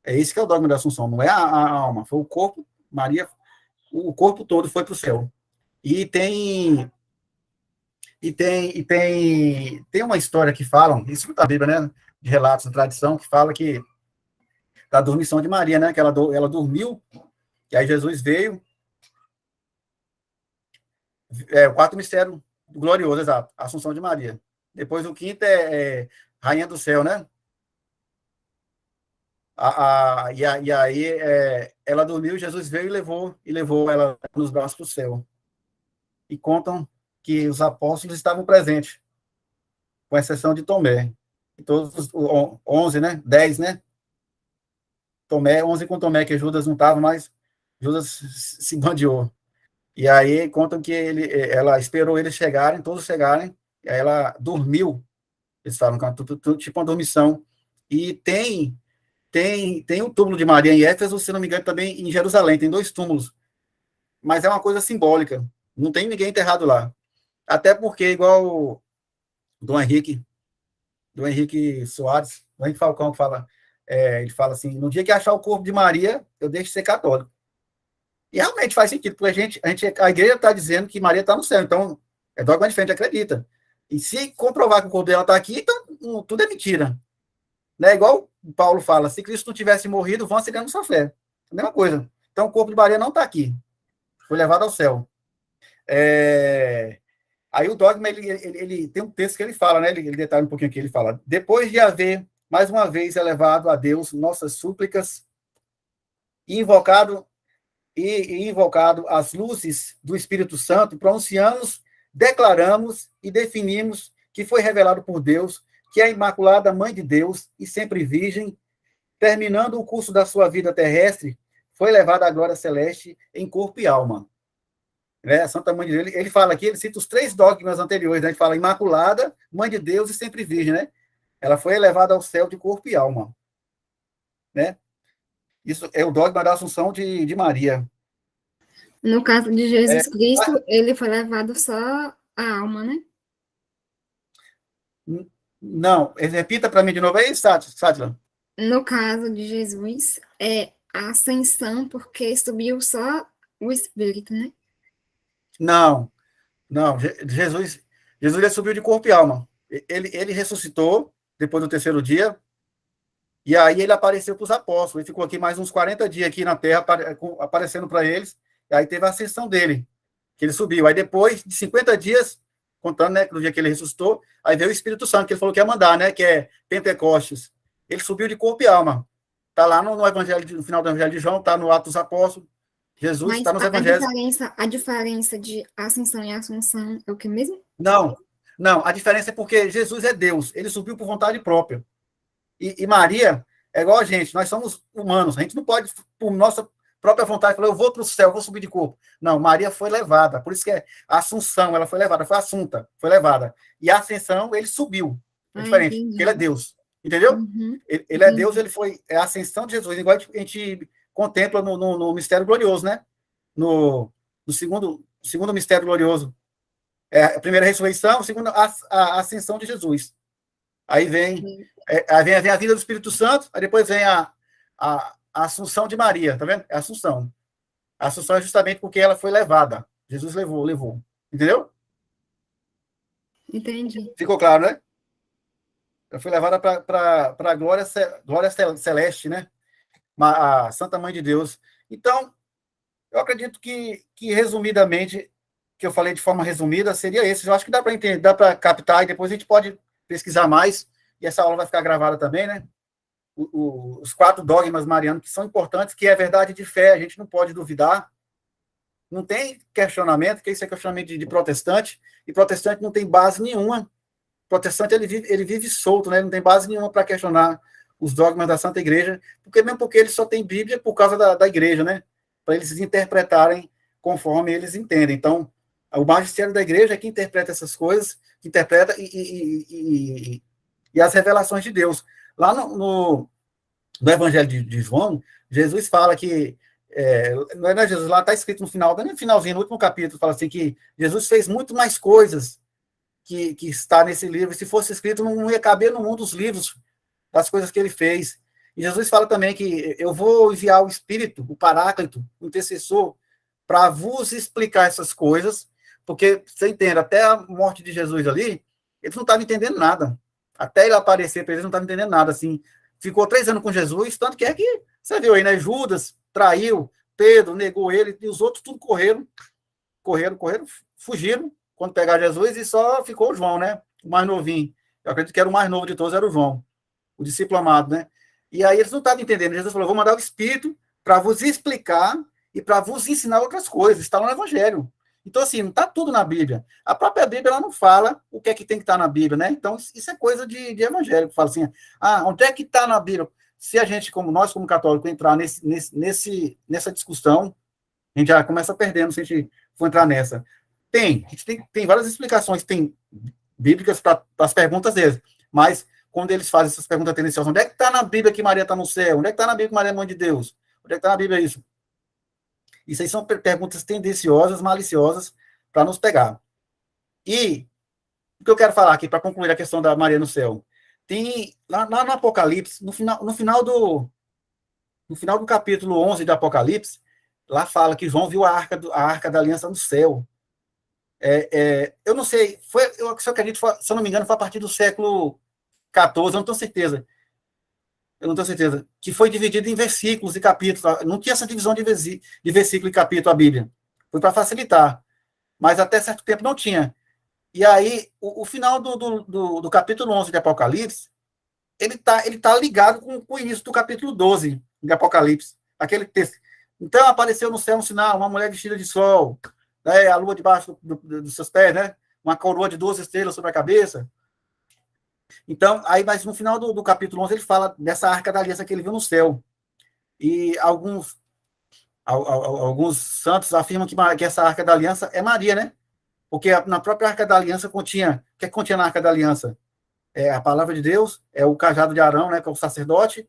É esse que é o dogma da Assunção, não é a alma, foi o corpo, Maria, o corpo todo foi para o céu. E tem uma história que falam, isso da Bíblia, né? relatos da tradição que fala que da dormição de Maria, né? Que ela dormiu, e aí Jesus veio. O quarto mistério glorioso, exato, a Assunção de Maria. Depois o quinto é Rainha do Céu, né? E aí ela dormiu, Jesus veio e levou ela nos braços para o céu. E contam que os apóstolos estavam presentes, com exceção de Tomé. E todos os 11, né? 10, né? Tomé, 11 com Tomé, que Judas não estava, mas Judas se bandeou. E aí contam que ela esperou eles chegarem, todos chegarem, e aí ela dormiu. Eles falam que é tipo uma dormição. E tem o túmulo de Maria em Éfeso, se não me engano, também em Jerusalém, tem 2 túmulos. Mas é uma coisa simbólica. Não tem ninguém enterrado lá. Até porque, igual o Dom Henrique Soares, Dom Henrique Falcão, que fala, ele fala assim, no dia que achar o corpo de Maria, eu deixo de ser católico. E realmente faz sentido, porque a igreja está dizendo que Maria está no céu, então é dogma de fé, a gente acredita. E se comprovar que o corpo dela está aqui, então tudo é mentira. Né? Igual o Paulo fala, se Cristo não tivesse morrido, vão seguir a nossa fé. A mesma coisa. Então o corpo de Maria não está aqui. Foi levado ao céu. Aí o dogma, ele tem um texto que ele fala, né? Ele detalha um pouquinho aqui, ele fala, depois de haver, mais uma vez, elevado a Deus nossas súplicas e invocado as luzes do Espírito Santo, pronunciamos, declaramos e definimos que foi revelado por Deus, que é a Imaculada Mãe de Deus e sempre virgem, terminando o curso da sua vida terrestre, foi levada à glória celeste em corpo e alma. A Santa Mãe de Deus, ele fala aqui, ele cita os 3 dogmas anteriores, né? Ele fala Imaculada, Mãe de Deus e sempre virgem, né? Ela foi elevada ao céu de corpo e alma, né? Isso é o dogma da Assunção de Maria. No caso de Jesus Cristo, ele foi levado só a alma, né? Não, repita para mim de novo aí, Sátila. No caso de Jesus, é a ascensão, porque subiu só o Espírito, né? Não. Jesus já subiu de corpo e alma. Ele ressuscitou depois do 3º dia, e aí ele apareceu para os apóstolos. Ele ficou aqui mais uns 40 dias aqui na Terra, aparecendo para eles, e aí teve a ascensão dele, que ele subiu. Aí depois de 50 dias, contando, né, no dia que ele ressuscitou, aí veio o Espírito Santo, que ele falou que ia mandar, né, que é Pentecostes. Ele subiu de corpo e alma. Está lá no Evangelho, no final do Evangelho de João, está no Atos dos Apóstolos. Jesus está nos Evangelhos. A diferença de ascensão e assunção é o que mesmo? Não, a diferença é porque Jesus é Deus, ele subiu por vontade própria. E Maria é igual a gente, nós somos humanos, a gente não pode, por nossa própria vontade, falar, eu vou para o céu, eu vou subir de corpo. Não, Maria foi levada, por isso que é a Assunção, ela foi levada, foi assunta, foi levada. E a Ascensão, ele subiu. É diferente, entendi. porque ele é Deus, entendeu? Uhum, ele é Deus, ele foi, é a Ascensão de Jesus, igual a gente contempla no Mistério Glorioso, né? No segundo Mistério Glorioso. A primeira ressurreição, a segunda, a ascensão de Jesus. Aí vem a vinda do Espírito Santo, aí depois vem a Assunção de Maria, tá vendo? É a Assunção. A Assunção é justamente porque ela foi levada. Jesus levou. Entendeu? Entendi. Ficou claro, né? Ela foi levada para a glória celeste, né? A Santa Mãe de Deus. Então, eu acredito que resumidamente, que eu falei de forma resumida, seria esse. Eu acho que dá para entender, dá para captar, e depois a gente pode pesquisar mais, e essa aula vai ficar gravada também, né? Os 4 dogmas marianos, que são importantes, que é verdade de fé, a gente não pode duvidar. Não tem questionamento, que isso é questionamento de protestante, e protestante não tem base nenhuma. Protestante, ele vive solto, né? Ele não tem base nenhuma para questionar os dogmas da Santa Igreja, porque ele só tem Bíblia por causa da Igreja, né? Para eles interpretarem conforme eles entendem. Então, o magistério da Igreja é que interpreta essas coisas, que interpreta e as revelações de Deus. Lá no Evangelho de João, Jesus fala que, não é Jesus, lá está escrito no final, no finalzinho, no último capítulo, fala assim que Jesus fez muito mais coisas que está nesse livro. Se fosse escrito, não ia caber no mundo dos livros das coisas que ele fez. E Jesus fala também que eu vou enviar o Espírito, o Paráclito, o intercessor, para vos explicar essas coisas, porque, você entende, até a morte de Jesus ali, eles não estavam entendendo nada. Até ele aparecer para eles, não estava entendendo nada, assim. Ficou 3 anos com Jesus, tanto que você viu aí, né? Judas traiu, Pedro negou ele, e os outros tudo correram, fugiram quando pegaram Jesus, e só ficou o João, né? O mais novinho. Eu acredito que era o mais novo de todos, era o João, o discípulo amado, né? E aí eles não estavam entendendo. Jesus falou: vou mandar o Espírito para vos explicar e para vos ensinar outras coisas. Está no Evangelho. Então, assim, não está tudo na Bíblia. A própria Bíblia, ela não fala o que é que tem que estar na Bíblia, né? Então, isso é coisa de evangélico. Fala assim, onde é que está na Bíblia? Se a gente, como nós, como católico, entrar nessa discussão, a gente já começa perdendo se a gente for entrar nessa. A gente tem várias explicações, tem bíblicas para as perguntas deles, mas quando eles fazem essas perguntas tendenciosas, onde é que está na Bíblia que Maria está no céu? Onde é que está na Bíblia que Maria é mãe de Deus? Onde é que está na Bíblia isso? Isso aí são perguntas tendenciosas, maliciosas, para nos pegar. E o que eu quero falar aqui, para concluir a questão da Maria no céu, tem, lá no Apocalipse, no final do capítulo 11 de Apocalipse, lá fala que João viu a arca da aliança no céu. Eu não sei, eu acredito, se eu não me engano, foi a partir do século XIV, eu não tenho certeza. Que foi dividido em versículos e capítulos. Não tinha essa divisão de versículo e capítulo a Bíblia. Foi para facilitar. Mas até certo tempo não tinha. E aí, o final do capítulo 11 de Apocalipse, ele tá ligado com o início do capítulo 12 de Apocalipse. Aquele texto. Então, apareceu no céu um sinal, uma mulher vestida de sol, né, a lua debaixo dos seus pés, né, uma coroa de 12 estrelas sobre a cabeça. Então, aí, mas no final do capítulo 11, ele fala dessa arca da aliança que ele viu no céu. E alguns santos afirmam que essa arca da aliança é Maria, né? Porque na própria arca da aliança continha... O que continha na arca da aliança? É a palavra de Deus, é o cajado de Arão, né, que é o sacerdote,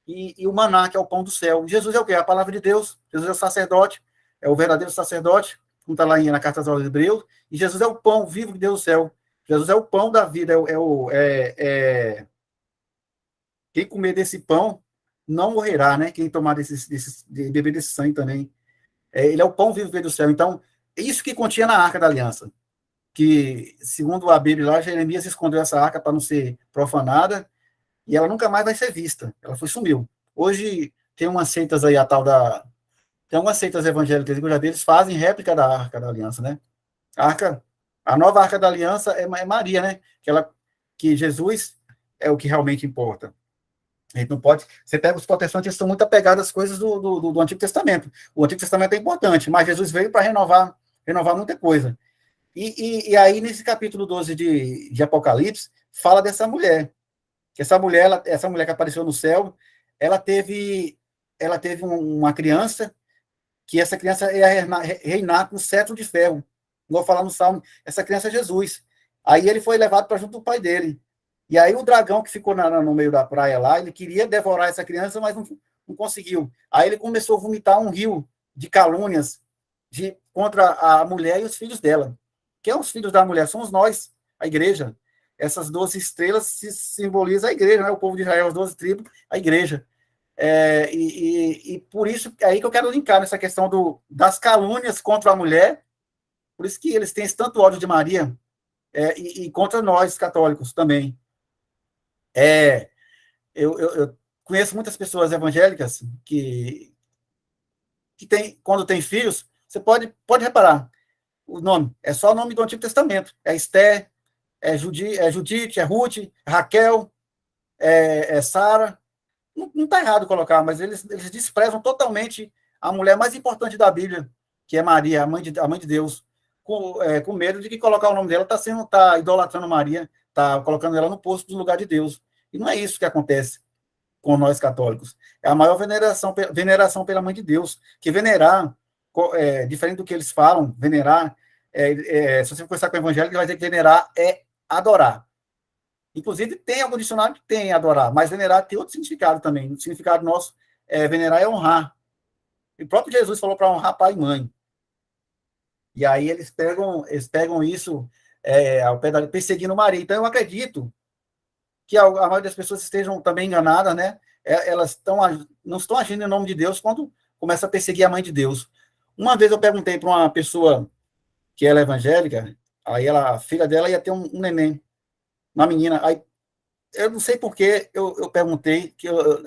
e o maná, que é o pão do céu. Jesus é o quê? A palavra de Deus. Jesus é o sacerdote, é o verdadeiro sacerdote, como está lá na carta aos Hebreus, e Jesus é o pão vivo de Deus do céu. Jesus é o pão da vida, quem comer desse pão não morrerá, né? Quem tomar beber desse sangue também. Ele é o pão vivo do céu. Então, é isso que continha na arca da aliança. Que, segundo a Bíblia lá, Jeremias escondeu essa arca para não ser profanada, e ela nunca mais vai ser vista. Ela sumiu. Hoje, tem umas seitas aí, tem umas seitas evangélicas que eu já vi, eles fazem réplica da arca da aliança, né? A nova arca da aliança é Maria, né? Que Jesus é o que realmente importa. A gente não pode... Você pega os protestantes, eles estão muito apegados às coisas do Antigo Testamento. O Antigo Testamento é importante, mas Jesus veio para renovar muita coisa. E aí, nesse capítulo 12 de Apocalipse, fala dessa mulher. Que essa mulher que apareceu no céu, ela teve uma criança, que essa criança ia reinar com cetro de ferro. Vou falar no Salmo, essa criança é Jesus. Aí ele foi levado para junto do pai dele. E aí o dragão que ficou no meio da praia lá, ele queria devorar essa criança, mas não conseguiu. Aí ele começou a vomitar um rio de calúnias contra a mulher e os filhos dela. Quem são os filhos da mulher? Somos nós, a igreja. Essas 12 estrelas simbolizam a igreja, né? O povo de Israel, as 12 tribos, a igreja. E por isso, é aí que eu quero linkar nessa questão das calúnias contra a mulher. Por isso que eles têm esse tanto ódio de Maria, e contra nós, católicos, também. Eu conheço muitas pessoas evangélicas que quando tem filhos, você pode reparar, o nome é só o nome do Antigo Testamento. É Esther, é Judite, é Ruth, é Raquel, é Sara. Não está errado colocar, mas eles desprezam totalmente a mulher mais importante da Bíblia, que é Maria, a mãe de Deus, com medo de que colocar o nome dela está idolatrando Maria, está colocando ela no posto do lugar de Deus. E não é isso que acontece com nós católicos. É a maior veneração pela mãe de Deus, que venerar, diferente do que eles falam, venerar, se você conversar com o evangélico, ele vai dizer que venerar é adorar. Inclusive, tem algum dicionário que tem adorar, mas venerar tem outro significado também. O significado nosso venerar é honrar. E o próprio Jesus falou para honrar pai e mãe. E aí eles pegam isso ao pé perseguindo Maria. Então, eu acredito que a maioria das pessoas estejam também enganadas, né? Elas não estão agindo em nome de Deus quando começa a perseguir a mãe de Deus. Uma vez eu perguntei para uma pessoa que ela é evangélica, aí a filha dela ia ter um neném, uma menina, aí eu não sei por que eu perguntei,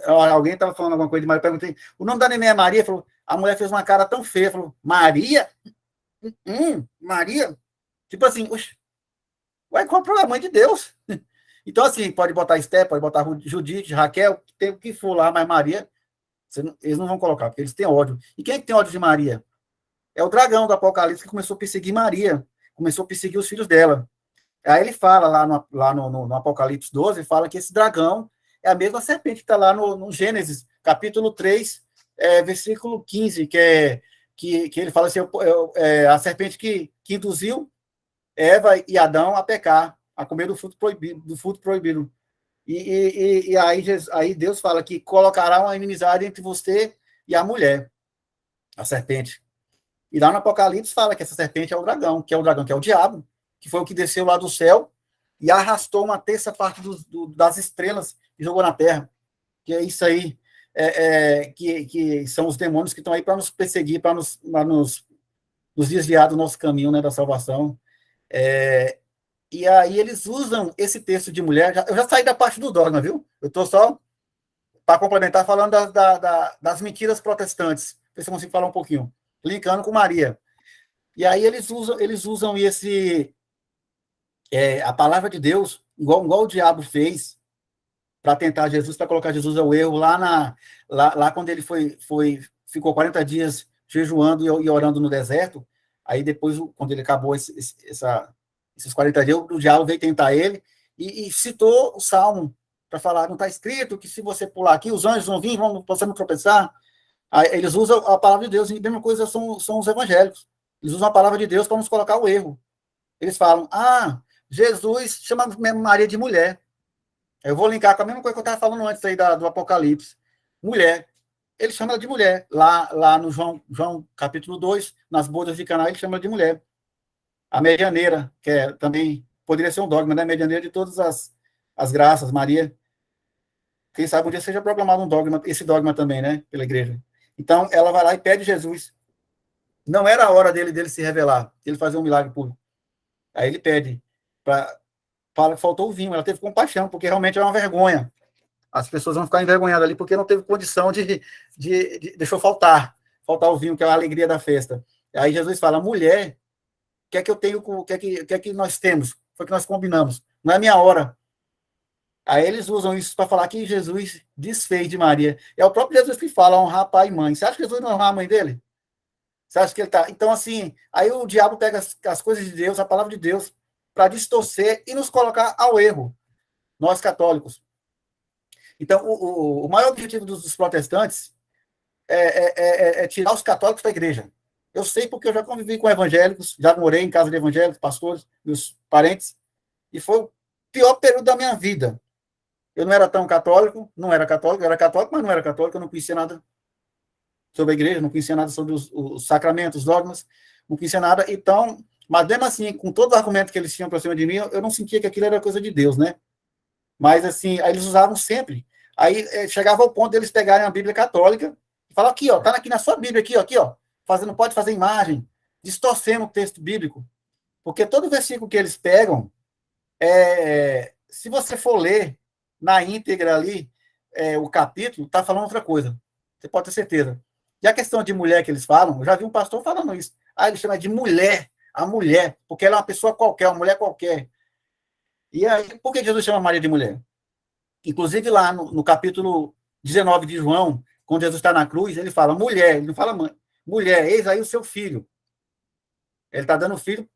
alguém estava falando alguma coisa de Maria, eu perguntei, o nome da neném é Maria? Falou, a mulher fez uma cara tão feia, falou, Maria? Maria? Tipo assim, oxe, ué, qual é o problema? Mãe de Deus. Então, assim, pode botar Esté, pode botar Judite, Raquel, tem o que for lá, mas Maria, eles não vão colocar, porque eles têm ódio. E quem é que tem ódio de Maria? É o dragão do Apocalipse que começou a perseguir Maria, começou a perseguir os filhos dela. Aí ele fala no Apocalipse 12, fala que esse dragão é a mesma serpente que está lá no Gênesis, capítulo 3, versículo 15, que ele fala assim, a serpente que induziu Eva e Adão a pecar, a comer do fruto proibido. E aí Deus fala que colocará uma inimizade entre você e a mulher, a serpente. E lá no Apocalipse fala que essa serpente é o dragão, que é o diabo, que foi o que desceu lá do céu e arrastou uma terça parte das estrelas e jogou na terra. Que é isso aí, que são os demônios que estão aí para nos perseguir, para nos desviar do nosso caminho, né, da salvação. E aí eles usam esse texto de mulher. Eu já saí da parte do dogma, viu? Eu estou só para complementar falando das mentiras protestantes. Ver se eu consigo falar um pouquinho. Linkando com Maria. E aí eles usam a palavra de Deus, igual o diabo fez, para tentar Jesus, para colocar Jesus ao erro, lá quando ele ficou 40 dias jejuando e orando no deserto. Aí depois, quando ele acabou esses 40 dias, o diabo veio tentar ele e citou o Salmo para falar, não está escrito que se você pular aqui, os anjos vão vir, você não tropeçar. Aí eles usam a palavra de Deus, e a mesma coisa são os evangélicos. Eles usam a palavra de Deus para nos colocar o erro. Eles falam, Jesus chama Maria de mulher. Eu vou linkar com a mesma coisa que eu estava falando antes aí do Apocalipse. Mulher. Ele chama ela de mulher. Lá no João capítulo 2, nas bodas de Caná, ele chama ela de mulher. A medianeira, que também poderia ser um dogma, né? Medianeira de todas as graças, Maria. Quem sabe um dia seja proclamado um dogma, esse dogma também, né? Pela igreja. Então, ela vai lá e pede Jesus. Não era a hora dele se revelar, ele fazer um milagre público. Aí ele pede, faltou o vinho, ela teve compaixão, porque realmente é uma vergonha. As pessoas vão ficar envergonhadas ali, porque não teve condição de deixou faltar o vinho, que é a alegria da festa. Aí Jesus fala, mulher, o que é que eu tenho, o que é que nós temos? Foi o que nós combinamos, não é minha hora. Aí eles usam isso para falar que Jesus desfez de Maria. É o próprio Jesus que fala, honrar pai e mãe. Você acha que Jesus não honrar a mãe dele? Você acha que ele está... Então, assim, aí o diabo pega as coisas de Deus, a palavra de Deus, para distorcer e nos colocar ao erro, nós católicos. Então, o maior objetivo dos protestantes é tirar os católicos da igreja. Eu sei porque eu já convivi com evangélicos, já morei em casa de evangélicos, pastores, meus parentes, e foi o pior período da minha vida. Eu não era tão católico, eu era católico, mas não era católico, eu não conhecia nada sobre a igreja, não conhecia nada sobre os sacramentos, os dogmas, não conhecia nada. Então, mas mesmo assim, com todo o argumento que eles tinham para cima de mim, eu não sentia que aquilo era coisa de Deus, né? Mas, assim, aí eles usavam sempre. Aí chegava ao ponto deles pegarem a Bíblia católica e falar, aqui, ó, tá aqui na sua Bíblia, aqui, ó, pode fazer imagem, distorcendo o texto bíblico. Porque todo versículo que eles pegam, se você for ler na íntegra ali, o capítulo, tá falando outra coisa. Você pode ter certeza. E a questão de mulher que eles falam, eu já vi um pastor falando isso. Ele chama de mulher, a mulher, porque ela é uma pessoa qualquer, uma mulher qualquer. E aí, por que Jesus chama Maria de mulher? Inclusive lá no capítulo 19 de João, quando Jesus está na cruz, ele fala mulher, ele não fala mãe. Mulher, eis aí o seu filho. Ele está dando filho.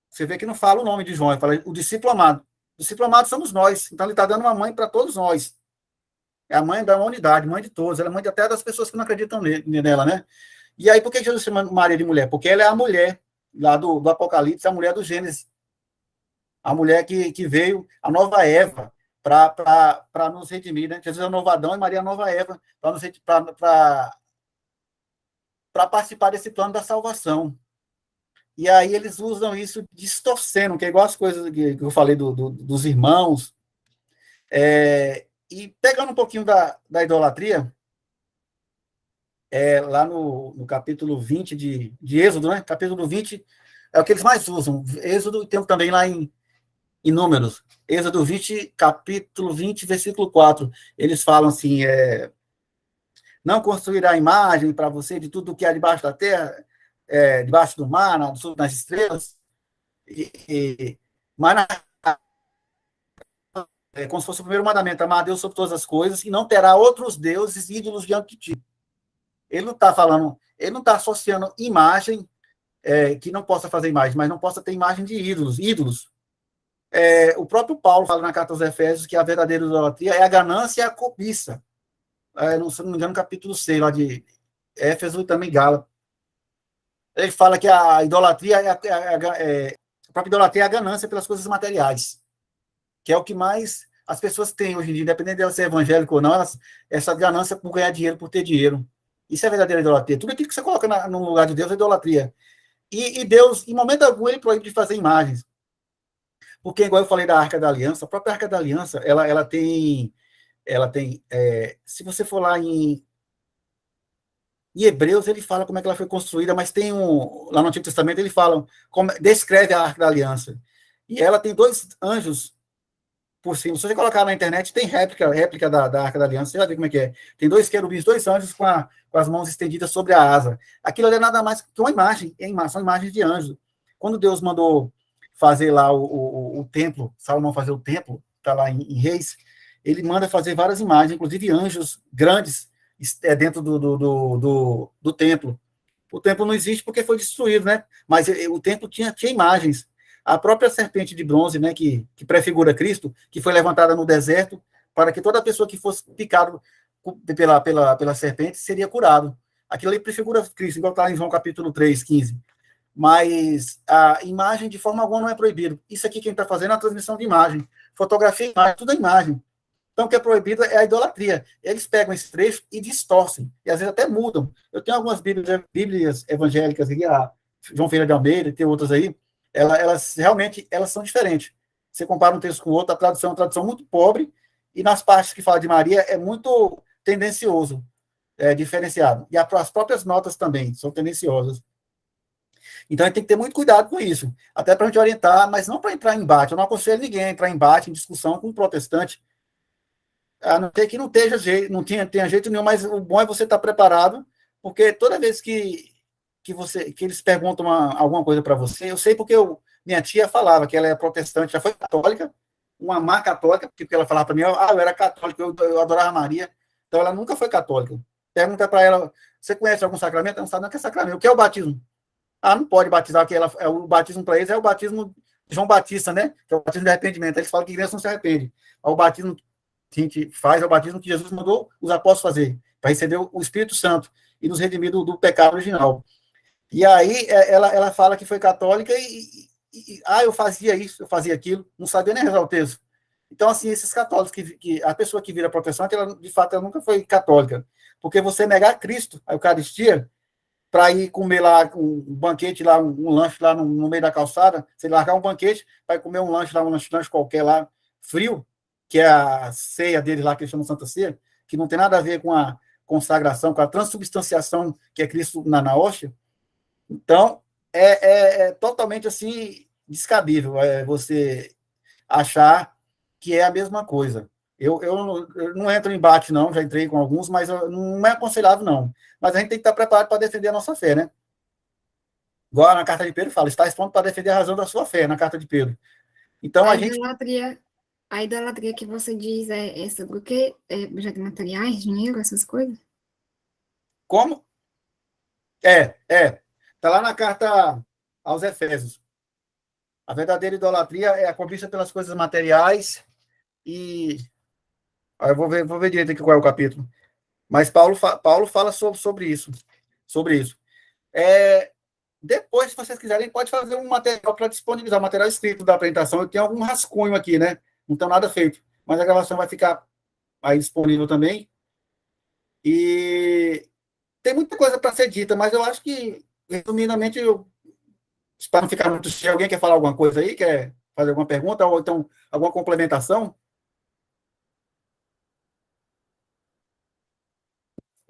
Você vê que não fala o nome de João, ele fala o discípulo amado. O discípulo amado somos nós. Então ele está dando uma mãe para todos nós. É a mãe da humanidade, mãe de todos. Ela é mãe até das pessoas que não acreditam nela, né? E aí, por que Jesus chama Maria de mulher? Porque ela é a mulher lá do Apocalipse, a mulher do Gênesis. A mulher que veio, a nova Eva, para nos redimir, né? Jesus é o novo Adão e Maria é a nova Eva, para participar desse plano da salvação. E aí eles usam isso distorcendo, que é igual as coisas que eu falei dos irmãos. E pegando um pouquinho da idolatria, lá no capítulo 20 de Êxodo, né? Capítulo 20 é o que eles mais usam. Êxodo, tem também lá em em Números, Êxodo 20, capítulo 20, versículo 4. Eles falam assim, não construirá imagem para você de tudo que há debaixo da terra, debaixo do mar, nas estrelas, mas como se fosse o primeiro mandamento, amar a Deus sobre todas as coisas, e não terá outros deuses ídolos diante de ti. Ele não está falando, ele não está associando imagem, que não possa fazer imagem, mas não possa ter imagem de ídolos. O próprio Paulo fala na carta aos Efésios que a verdadeira idolatria é a ganância e a cobiça. Se não me engano, no capítulo 6, lá de Éfeso e também Gálatas. Ele fala que a idolatria a própria idolatria é a ganância pelas coisas materiais, que é o que mais as pessoas têm hoje em dia, independente de ela ser evangélica ou não, essa ganância por ganhar dinheiro, por ter dinheiro. Isso é verdadeira idolatria. Tudo aquilo que você coloca no lugar de Deus é idolatria. E Deus, em momento algum, ele proíbe de fazer imagens. Porque, igual eu falei da Arca da Aliança, a própria Arca da Aliança, ela tem se você for lá em Hebreus, ele fala como é que ela foi construída, mas lá no Antigo Testamento, ele fala, descreve a Arca da Aliança. E ela tem 2 anjos por cima. Se você colocar na internet, tem réplica da Arca da Aliança, você vai ver como é que é. Tem 2 querubins, 2 anjos com as mãos estendidas sobre a asa. Aquilo ali é nada mais que uma imagem, são imagens de anjos. Quando Deus mandou fazer lá o templo, Salomão fazer o templo, está lá em Reis, ele manda fazer várias imagens, inclusive anjos grandes dentro do templo. O templo não existe porque foi destruído, né? Mas o templo tinha imagens. A própria serpente de bronze, né, que prefigura Cristo, que foi levantada no deserto, para que toda pessoa que fosse picado pela serpente seria curado. Aquilo ali prefigura Cristo, igual está em João capítulo 3, 15. Mas a imagem, de forma alguma, não é proibido. Isso aqui quem está fazendo é a transmissão de imagem. Fotografia, imagem, tudo é imagem. Então, o que é proibido é a idolatria. Eles pegam esse trecho e distorcem, e às vezes até mudam. Eu tenho algumas bíblias evangélicas aqui, a João Ferreira de Almeida, e tem outras aí, elas realmente são diferentes. Você compara um texto com o outro, a tradução é uma tradução muito pobre, e nas partes que fala de Maria é muito tendencioso, diferenciado. E as próprias notas também são tendenciosas. Então, a gente tem que ter muito cuidado com isso, até para a gente orientar, mas não para entrar em embate. Eu não aconselho ninguém a entrar em embate, em discussão com um protestante, a não ser que não tenha tenha jeito nenhum, mas o bom é você estar preparado, porque toda vez que eles perguntam alguma coisa para você, eu sei porque minha tia falava que ela é protestante, já foi católica, uma má católica, porque ela falava para mim, eu era católica, eu adorava Maria, então ela nunca foi católica. Pergunta para ela, você conhece algum sacramento? Ela não sabe nem o que é sacramento. O que é o batismo? Não pode batizar, porque o batismo para eles é o batismo de João Batista, né? Que é o batismo de arrependimento. Eles falam que criança não se arrepende. O batismo que a gente faz é o batismo que Jesus mandou os apóstolos fazer, para receber o Espírito Santo e nos redimir do pecado original. E aí ela fala que foi católica eu fazia isso, eu fazia aquilo, não sabia nem rezar o texto. Então, assim, esses católicos, a pessoa que vira protestante, ela, de fato, ela nunca foi católica. Porque você negar Cristo, a Eucaristia, para ir comer lá um banquete, lá, um lanche lá no meio da calçada, você largar um banquete, vai comer um lanche lá, um lanche qualquer lá, frio, que é a ceia dele lá, que eles chamam Santa Ceia, que não tem nada a ver com a consagração, com a transubstanciação que é Cristo na hóstia. Então, é totalmente assim descabível você achar que é a mesma coisa. Eu não entro em embate, não, já entrei com alguns, mas não é aconselhável, não. Mas a gente tem que estar preparado para defender a nossa fé, né? Igual na carta de Pedro fala, está expondo para defender a razão da sua fé, na carta de Pedro. Então, A idolatria que você diz é sobre o quê? É objetos materiais, dinheiro, essas coisas? Como? Está lá na carta aos Efésios. A verdadeira idolatria é a cobiça pelas coisas materiais e... Eu vou ver direito aqui qual é o capítulo. Mas Paulo fala sobre isso. Sobre isso. Depois, se vocês quiserem, pode fazer um material para disponibilizar, um material escrito da apresentação. Eu tenho algum rascunho aqui, né? Não tem nada feito. Mas a gravação vai ficar aí disponível também. E tem muita coisa para ser dita, mas eu acho que, resumidamente, para não ficar muito cheio, alguém quer falar alguma coisa aí? Quer fazer alguma pergunta? Ou então alguma complementação?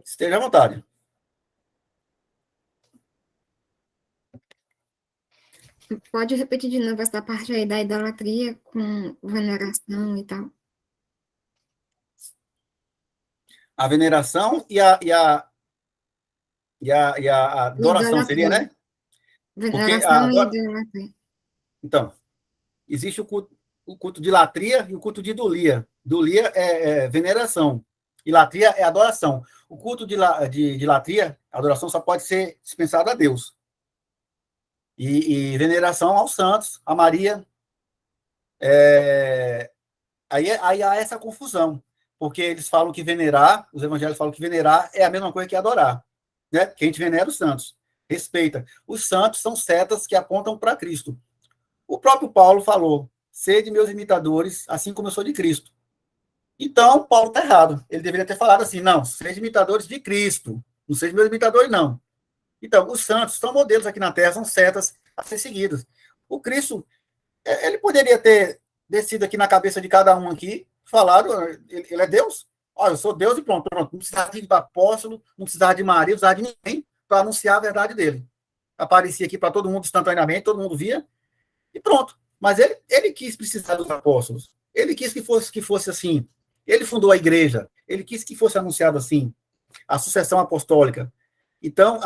Esteja à vontade. Pode repetir de novo essa parte aí da idolatria com veneração e tal. A veneração e a adoração seria, Idolatria. né? Porque Veneração e idolatria. então, existe o culto de latria e o culto de idolia. Idolia é veneração. E latria é adoração. O culto de latria, a adoração só pode ser dispensada a Deus. E veneração aos santos, a Maria. Aí há essa confusão. Porque eles falam que venerar, os evangelhos falam que venerar é a mesma coisa que adorar. Né? Que a gente venera os santos. Respeita. Os santos são setas que apontam para Cristo. O próprio Paulo falou: sede meus imitadores, assim como eu sou de Cristo. Então, Paulo está errado. Ele deveria ter falado assim: não, sede imitadores de Cristo. Não sede meus imitadores, não. Então, os santos são modelos aqui na Terra, são setas a ser seguidas. O Cristo, ele poderia ter descido aqui na cabeça de cada um aqui, falado: ele é Deus. Olha, eu sou Deus e pronto. Não precisava de apóstolo, não precisava de Maria, não precisava de ninguém para anunciar a verdade dele. Aparecia aqui para todo mundo instantaneamente, todo mundo via. E pronto. Mas ele quis precisar dos apóstolos. Ele quis que fosse assim. Ele fundou a igreja. Ele quis que fosse anunciado assim. A sucessão apostólica. Então,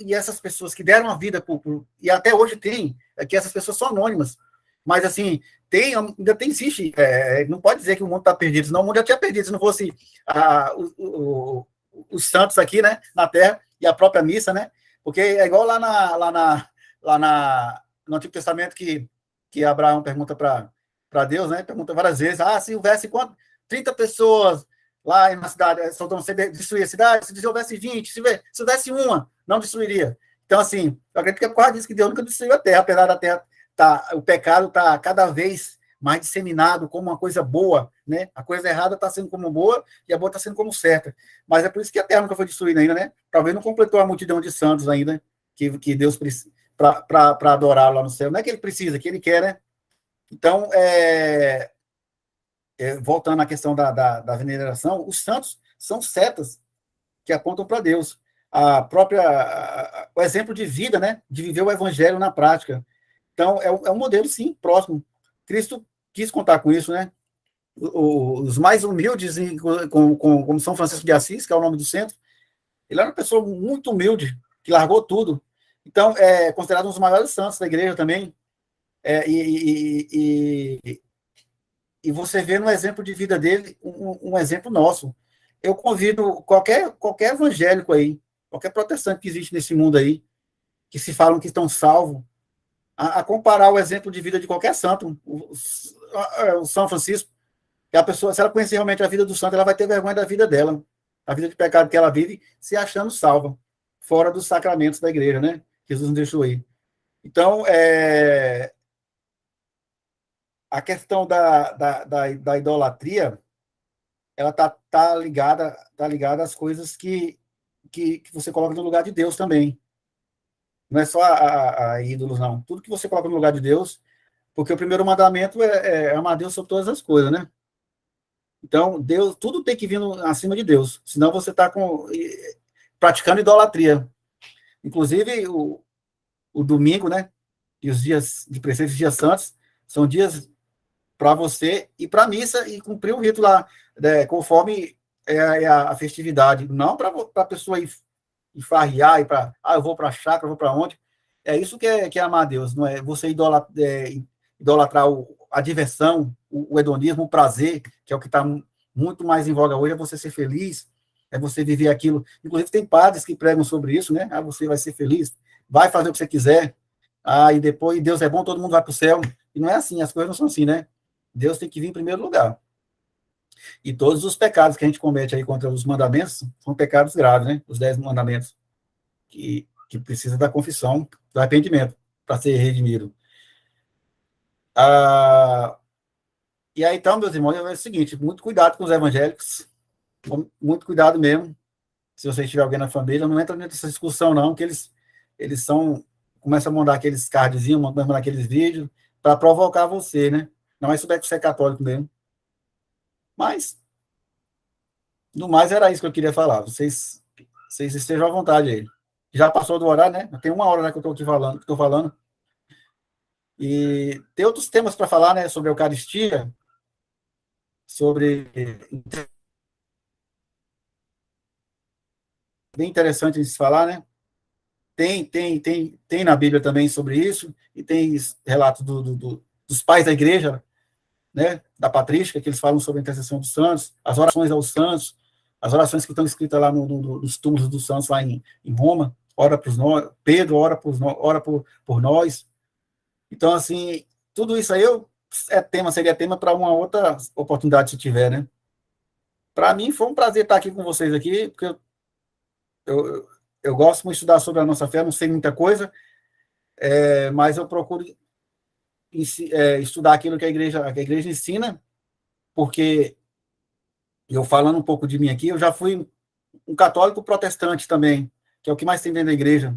e essas pessoas que deram a vida, e até hoje tem, que essas pessoas são anônimas. Mas, assim, ainda existe. Não pode dizer que o mundo está perdido, senão o mundo já tinha perdido. Se não fosse os santos aqui, né, na Terra, e a própria missa, né? Porque é igual lá no Antigo Testamento que Abraão pergunta para Deus, né? Pergunta várias vezes: se houvesse 30 pessoas lá na cidade, Sodoma, você destruía a cidade? Se houvesse 20, se houvesse uma, não destruiria. Então, assim, eu acredito que é por causa disso que Deus nunca destruiu a terra, apesar da terra o pecado está cada vez mais disseminado como uma coisa boa, né? A coisa errada está sendo como boa e a boa está sendo como certa. Mas é por isso que a terra nunca foi destruída ainda, né? Talvez não completou a multidão de santos ainda, que Deus precisa para adorar lá no céu. Não é que ele precisa, que ele quer, né? Então, voltando à questão da veneração, os santos são setas que apontam para Deus. O exemplo de vida, né? De viver o evangelho na prática. Então, é um modelo, sim, próximo. Cristo quis contar com isso, né? Os mais humildes, como São Francisco de Assis, que é o nome do centro, ele era uma pessoa muito humilde, que largou tudo. Então, é considerado um dos maiores santos da igreja também. E você vê no exemplo de vida dele um exemplo nosso. Eu convido qualquer evangélico aí, qualquer protestante que existe nesse mundo aí, que se falam que estão salvos, a comparar o exemplo de vida de qualquer santo, o São Francisco, que a pessoa, se ela conhecer realmente a vida do santo, ela vai ter vergonha da vida dela, a vida de pecado que ela vive, se achando salva, fora dos sacramentos da igreja, né? Jesus nos deixou aí. Então, a questão da idolatria, ela tá ligada às coisas que você coloca no lugar de Deus também. Não é só a ídolos, não. Tudo que você coloca no lugar de Deus, porque o primeiro mandamento é amar Deus sobre todas as coisas, né? Então, Deus, tudo tem que vir acima de Deus, senão você está praticando idolatria. Inclusive, o domingo, né? E os dias de preceitos, dias santos, são dias para você ir para a missa e cumprir o rito lá, né, conforme a festividade. Não para a pessoa ir farrear, eu vou para a chácara, eu vou para onde. É isso que é amar a Deus, não é você idolatrar a diversão, o hedonismo, o prazer, que é o que está muito mais em voga hoje, é você ser feliz, é você viver aquilo. Inclusive, tem padres que pregam sobre isso, né? Você vai ser feliz, vai fazer o que você quiser, e depois Deus é bom, todo mundo vai para o céu. E não é assim, as coisas não são assim, né? Deus tem que vir em primeiro lugar. E todos os pecados que a gente comete aí contra os mandamentos são pecados graves, né? Os 10 mandamentos, que precisa da confissão, do arrependimento, para ser redimido. E aí, então, meus irmãos, é o seguinte: muito cuidado com os evangélicos, muito cuidado mesmo. Se você tiver alguém na família, não entra nessa discussão, não, que eles começam a mandar aqueles cardzinhos, mandar aqueles vídeos, para provocar você, né? Não é isso que você é católico mesmo. Mas, no mais, era isso que eu queria falar. Vocês estejam à vontade aí. Já passou do horário, né? Tem 1 hora, né, que eu estou aqui falando. E tem outros temas para falar, né, sobre a Eucaristia, sobre... Bem interessante de se falar, né? Tem na Bíblia também sobre isso, e tem relatos dos pais da igreja, né, da patrística, que eles falam sobre a intercessão dos santos, as orações aos santos, as orações que estão escritas lá nos túmulos dos santos, lá em Roma, ora por nós, Pedro ora por nós. Então, assim, tudo isso aí seria tema para uma outra oportunidade, se tiver, né? Para mim, foi um prazer estar aqui com vocês aqui, porque eu, eu gosto muito de estudar sobre a nossa fé, não sei muita coisa, mas eu procuro estudar aquilo que a igreja ensina, porque eu falando um pouco de mim aqui, eu já fui um católico protestante também, que é o que mais tem dentro da igreja.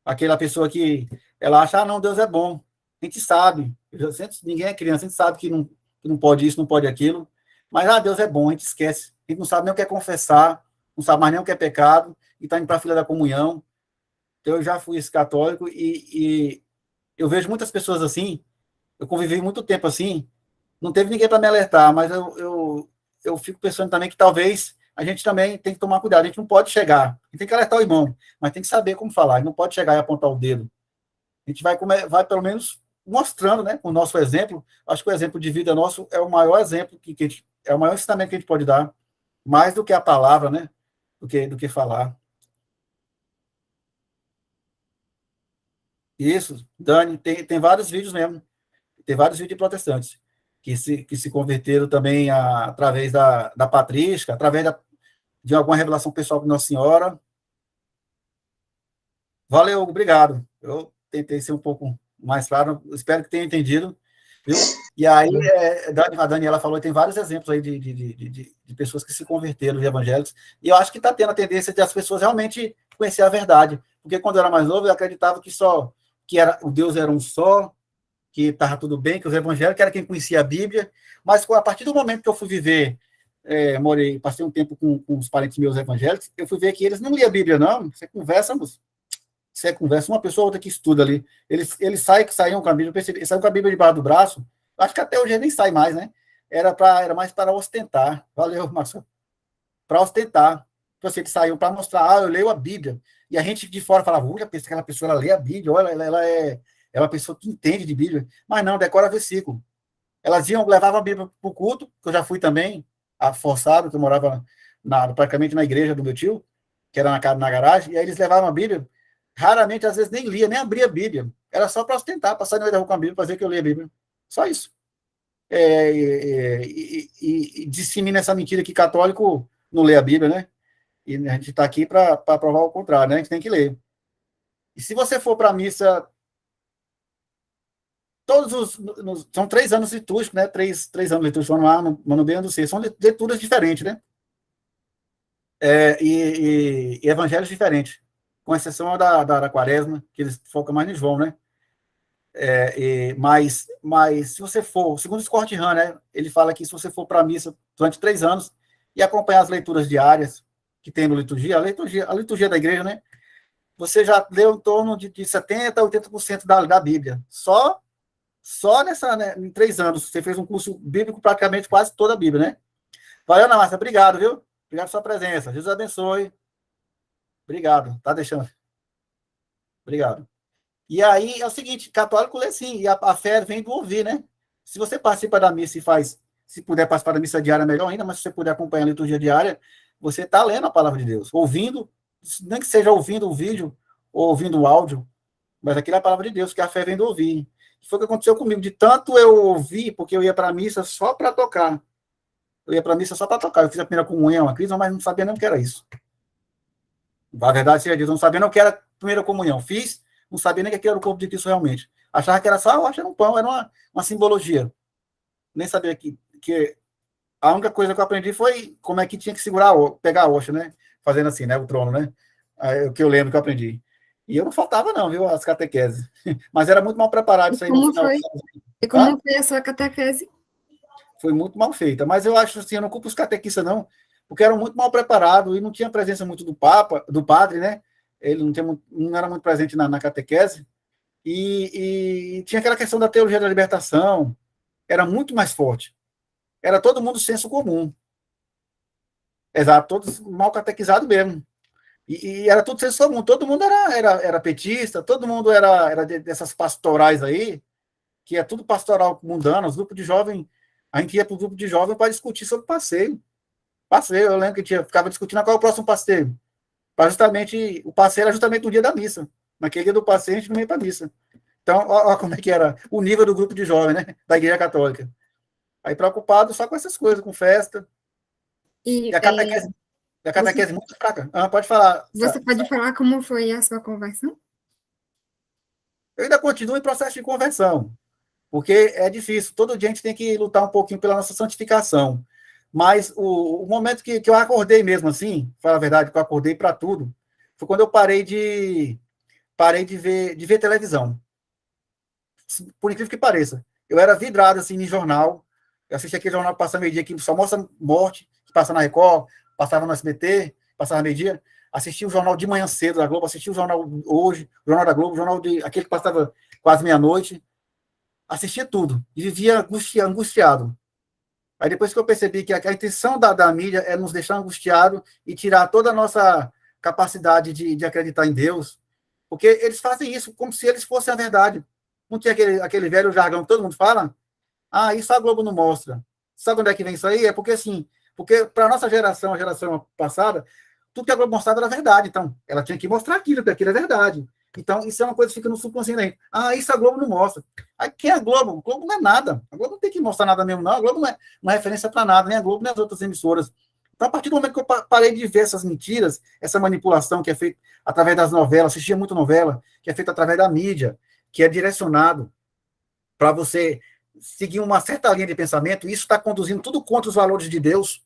Aquela pessoa que ela acha, não, Deus é bom. A gente sabe, ninguém é criança, a gente sabe que não pode isso, não pode aquilo, mas, Deus é bom, a gente esquece. A gente não sabe nem o que é confessar, não sabe mais nem o que é pecado, e está indo para a fila da comunhão. Então, eu já fui esse católico, e eu vejo muitas pessoas assim, eu convivi muito tempo assim, não teve ninguém para me alertar, mas eu fico pensando também que talvez a gente também tem que tomar cuidado, a gente não pode chegar, a gente tem que alertar o irmão, mas tem que saber como falar, a gente não pode chegar e apontar o dedo. A gente vai pelo menos mostrando, né, com o nosso exemplo. Acho que o exemplo de vida nosso é o maior exemplo é o maior ensinamento que a gente pode dar, mais do que a palavra, né, do que falar. Isso, Dani, tem vários vídeos mesmo, tem vários vídeos de protestantes que se converteram também através da patrística, através de alguma revelação pessoal com Nossa Senhora. Valeu, obrigado. Eu tentei ser um pouco mais claro, espero que tenha entendido, viu? E aí, a Daniela falou, tem vários exemplos aí de pessoas que se converteram de evangélicos, e eu acho que está tendo a tendência de as pessoas realmente conhecer a verdade, porque quando eu era mais novo, eu acreditava o Deus era um só, que estava tudo bem, que os evangélicos era quem conhecia a Bíblia, mas a partir do momento que eu fui viver, passei um tempo com os parentes meus evangélicos, eu fui ver que eles não liam a Bíblia, não. Você conversa, uma pessoa ou outra que estuda ali, eles saíam com a Bíblia, eles saíam com a Bíblia debaixo do braço, acho que até hoje ele nem sai mais, né? Era mais para ostentar. Valeu, Marcelo. Para ostentar. Então, assim, eles saíam para mostrar, eu leio a Bíblia. E a gente de fora falava, olha, aquela pessoa, ela lê a Bíblia, olha, ela é uma pessoa que entende de Bíblia. Mas não, decora versículo. Elas levavam a Bíblia para o culto, que eu já fui também, forçado, que eu morava praticamente na igreja do meu tio, que era na garagem, e aí eles levavam a Bíblia, raramente, às vezes, nem lia, nem abria a Bíblia. Era só para ostentar, passar no meio da rua com a Bíblia, para dizer que eu lia a Bíblia. Só isso. E dissemina essa mentira que católico não lê a Bíblia, né? E a gente está aqui para provar o contrário, né? A gente tem que ler. E se você for para a missa, são 3 anos litúrgicos, né? Três anos litúrgicos no ano, no bem do ser. São leituras diferentes, né? E evangelhos diferentes, com exceção da Quaresma, que eles focam mais em João, né? Mas se você for, segundo o Scott Hahn, né? Ele fala que se você for para a missa durante 3 anos e acompanhar as leituras diárias que tem no liturgia, a liturgia da igreja, né? Você já leu em torno de 70% a 80% da Bíblia. Só nessa, né, em 3 anos. Você fez um curso bíblico praticamente quase toda a Bíblia, né? Valeu, Ana Márcia. Obrigado, viu? Obrigado pela sua presença. Jesus abençoe. Obrigado. Tá deixando. Obrigado. E aí é o seguinte, católico lê sim, e a fé vem do ouvir, né? Se você participa da missa se puder participar da missa diária, melhor ainda, mas se você puder acompanhar a liturgia diária, você está lendo a palavra de Deus, ouvindo, nem que seja ouvindo o vídeo ou ouvindo o áudio, mas aquilo é a palavra de Deus, que a fé vem do ouvir. Foi o que aconteceu comigo, de tanto eu ouvir, porque eu ia para a missa só para tocar. Eu ia para a missa só para tocar. Eu fiz a primeira comunhão, a crisma, mas não sabia nem o que era isso. Na verdade, seja dito, eu não sabia nem o que era a primeira comunhão. Fiz, não sabia nem o que era o corpo de Cristo realmente. Achava que era só, eu achava um pão, era uma simbologia. Nem sabia que a única coisa que eu aprendi foi como é que tinha que pegar a hoxa, né? Fazendo assim, né? O trono, né? O que eu lembro que eu aprendi. E eu não faltava, não, viu? As catequeses. Mas era muito mal preparado isso aí no final. E como foi a sua catequese? Foi muito mal feita. Mas eu acho assim, eu não culpo os catequistas, não, porque eram muito mal preparados e não tinha presença muito do padre, né? Ele não era muito presente na catequese. e tinha aquela questão da teologia da libertação, era muito mais forte. Era todo mundo senso comum. Exato, todos mal catequizados mesmo. E era tudo senso comum, todo mundo era petista, todo mundo era dessas pastorais aí, que é tudo pastoral mundano, os grupos de jovem, a gente ia para o grupo de jovem para discutir sobre passeio. Passeio, eu lembro que ficava discutindo qual é o próximo passeio. Para justamente, o passeio era justamente no dia da missa. Naquele dia do passeio, a gente não ia para a missa. Então, ó como é que era o nível do grupo de jovem, né? Da Igreja Católica. Aí preocupado só com essas coisas, com festa. E E a catequese muito fraca. Pode falar. você pode falar como foi a sua conversão? Eu ainda continuo em processo de conversão, porque é difícil. Todo dia a gente tem que lutar um pouquinho pela nossa santificação. Mas o momento que eu acordei mesmo assim, falar a verdade, que eu acordei para tudo, foi quando eu parei de ver televisão. Por incrível que pareça. Eu era vidrado assim em jornal. Eu assistia aquele jornal que passa meio-dia, que só mostra morte, que passa na Record, passava no SBT, passava meio-dia. Assistia o jornal de manhã cedo da Globo, assistia o jornal Hoje, o jornal da Globo, o jornal aquele que passava quase meia-noite. Assistia tudo e vivia angustiado. Aí depois que eu percebi que a intenção da mídia é nos deixar angustiado e tirar toda a nossa capacidade de acreditar em Deus, porque eles fazem isso como se eles fossem a verdade. Não tinha aquele velho jargão que todo mundo fala? Isso a Globo não mostra. Sabe onde é que vem isso aí? É porque, assim, porque para a nossa geração, a geração passada, tudo que a Globo mostrava era verdade. Então, ela tinha que mostrar aquilo, porque aquilo é verdade. Então, isso é uma coisa que fica no subconsciente da gente. Isso a Globo não mostra. Aí, quem é a Globo? A Globo não é nada. A Globo não tem que mostrar nada mesmo, não. A Globo não é uma referência para nada, nem a Globo, nem as outras emissoras. Então, a partir do momento que eu parei de ver essas mentiras, essa manipulação que é feita através das novelas, assistia muito novela, que é feita através da mídia, que é direcionado para você seguir uma certa linha de pensamento, isso está conduzindo tudo contra os valores de Deus,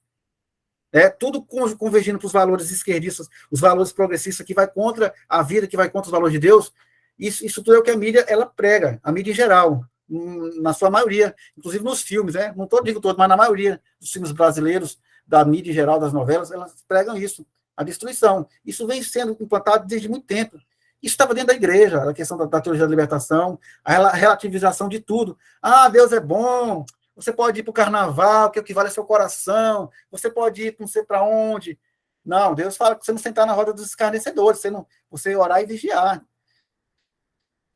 tudo convergindo para os valores esquerdistas, os valores progressistas, que vai contra a vida, que vai contra os valores de Deus. Isso tudo é o que a mídia ela prega, a mídia em geral, na sua maioria, inclusive nos filmes, não digo todo, mas na maioria dos filmes brasileiros, da mídia em geral, das novelas, elas pregam isso, a destruição. Isso vem sendo implantado desde muito tempo. Isso estava dentro da igreja, a questão da teologia da libertação, a relativização de tudo. Deus é bom, você pode ir para o carnaval, que o que vale é seu coração, você pode ir para não sei para onde. Não, Deus fala que você não sentar na roda dos escarnecedores, você orar e vigiar.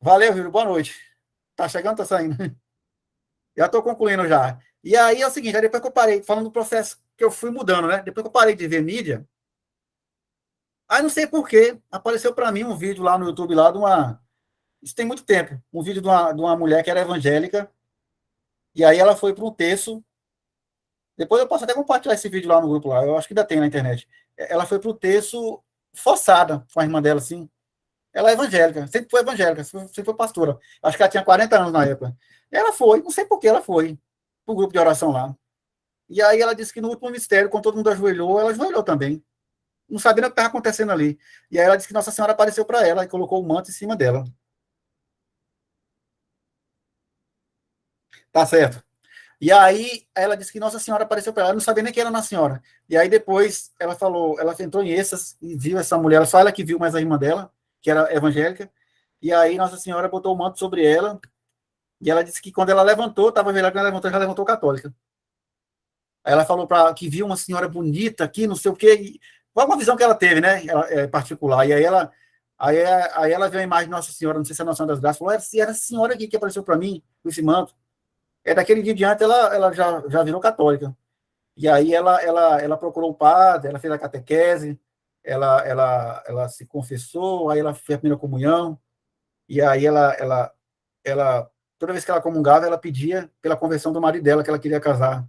Valeu, Júlio, boa noite. Tá chegando, tá saindo? Já estou concluindo já. E aí é o seguinte, aí depois que eu parei, falando do processo que eu fui mudando, né? Depois que eu parei de ver mídia, aí não sei por quê, apareceu para mim um vídeo lá no YouTube, lá de uma... Isso tem muito tempo. Um vídeo de uma mulher que era evangélica, e aí ela foi para um terço. Depois eu posso até compartilhar esse vídeo lá no grupo, lá. Eu acho que ainda tem na internet. Ela foi para o terço forçada com a irmã dela, assim. Ela é evangélica, sempre foi evangélica, sempre foi pastora. Acho que ela tinha 40 anos na época. Ela foi, não sei por que ela foi, para o grupo de oração lá. E aí ela disse que no último mistério, quando todo mundo ajoelhou, ela ajoelhou também. Não sabia o que estava acontecendo ali. E aí ela disse que Nossa Senhora apareceu para ela e colocou o manto em cima dela. Tá certo. E aí ela disse que Nossa Senhora apareceu para ela, ela não sabia nem quem era Nossa Senhora. E aí depois ela falou, ela entrou em êxtase e viu essa mulher, só ela que viu, mais a irmã dela, que era evangélica. E aí Nossa Senhora botou o manto sobre ela, e ela disse que quando ela levantou, estava velha, quando ela levantou, já levantou católica. Aí ela falou que viu uma senhora bonita aqui, não sei o quê. Qual uma visão que ela teve, né? Particular. E aí ela viu a imagem de Nossa Senhora, não sei se é a Nossa Senhora das Graças, falou, era a senhora aqui que apareceu para mim, com esse manto. Daquele dia em diante ela já virou católica. E aí ela procurou o padre, ela fez a catequese, ela se confessou, aí ela fez a primeira comunhão, e aí ela toda vez que ela comungava, ela pedia pela conversão do marido dela, que ela queria casar.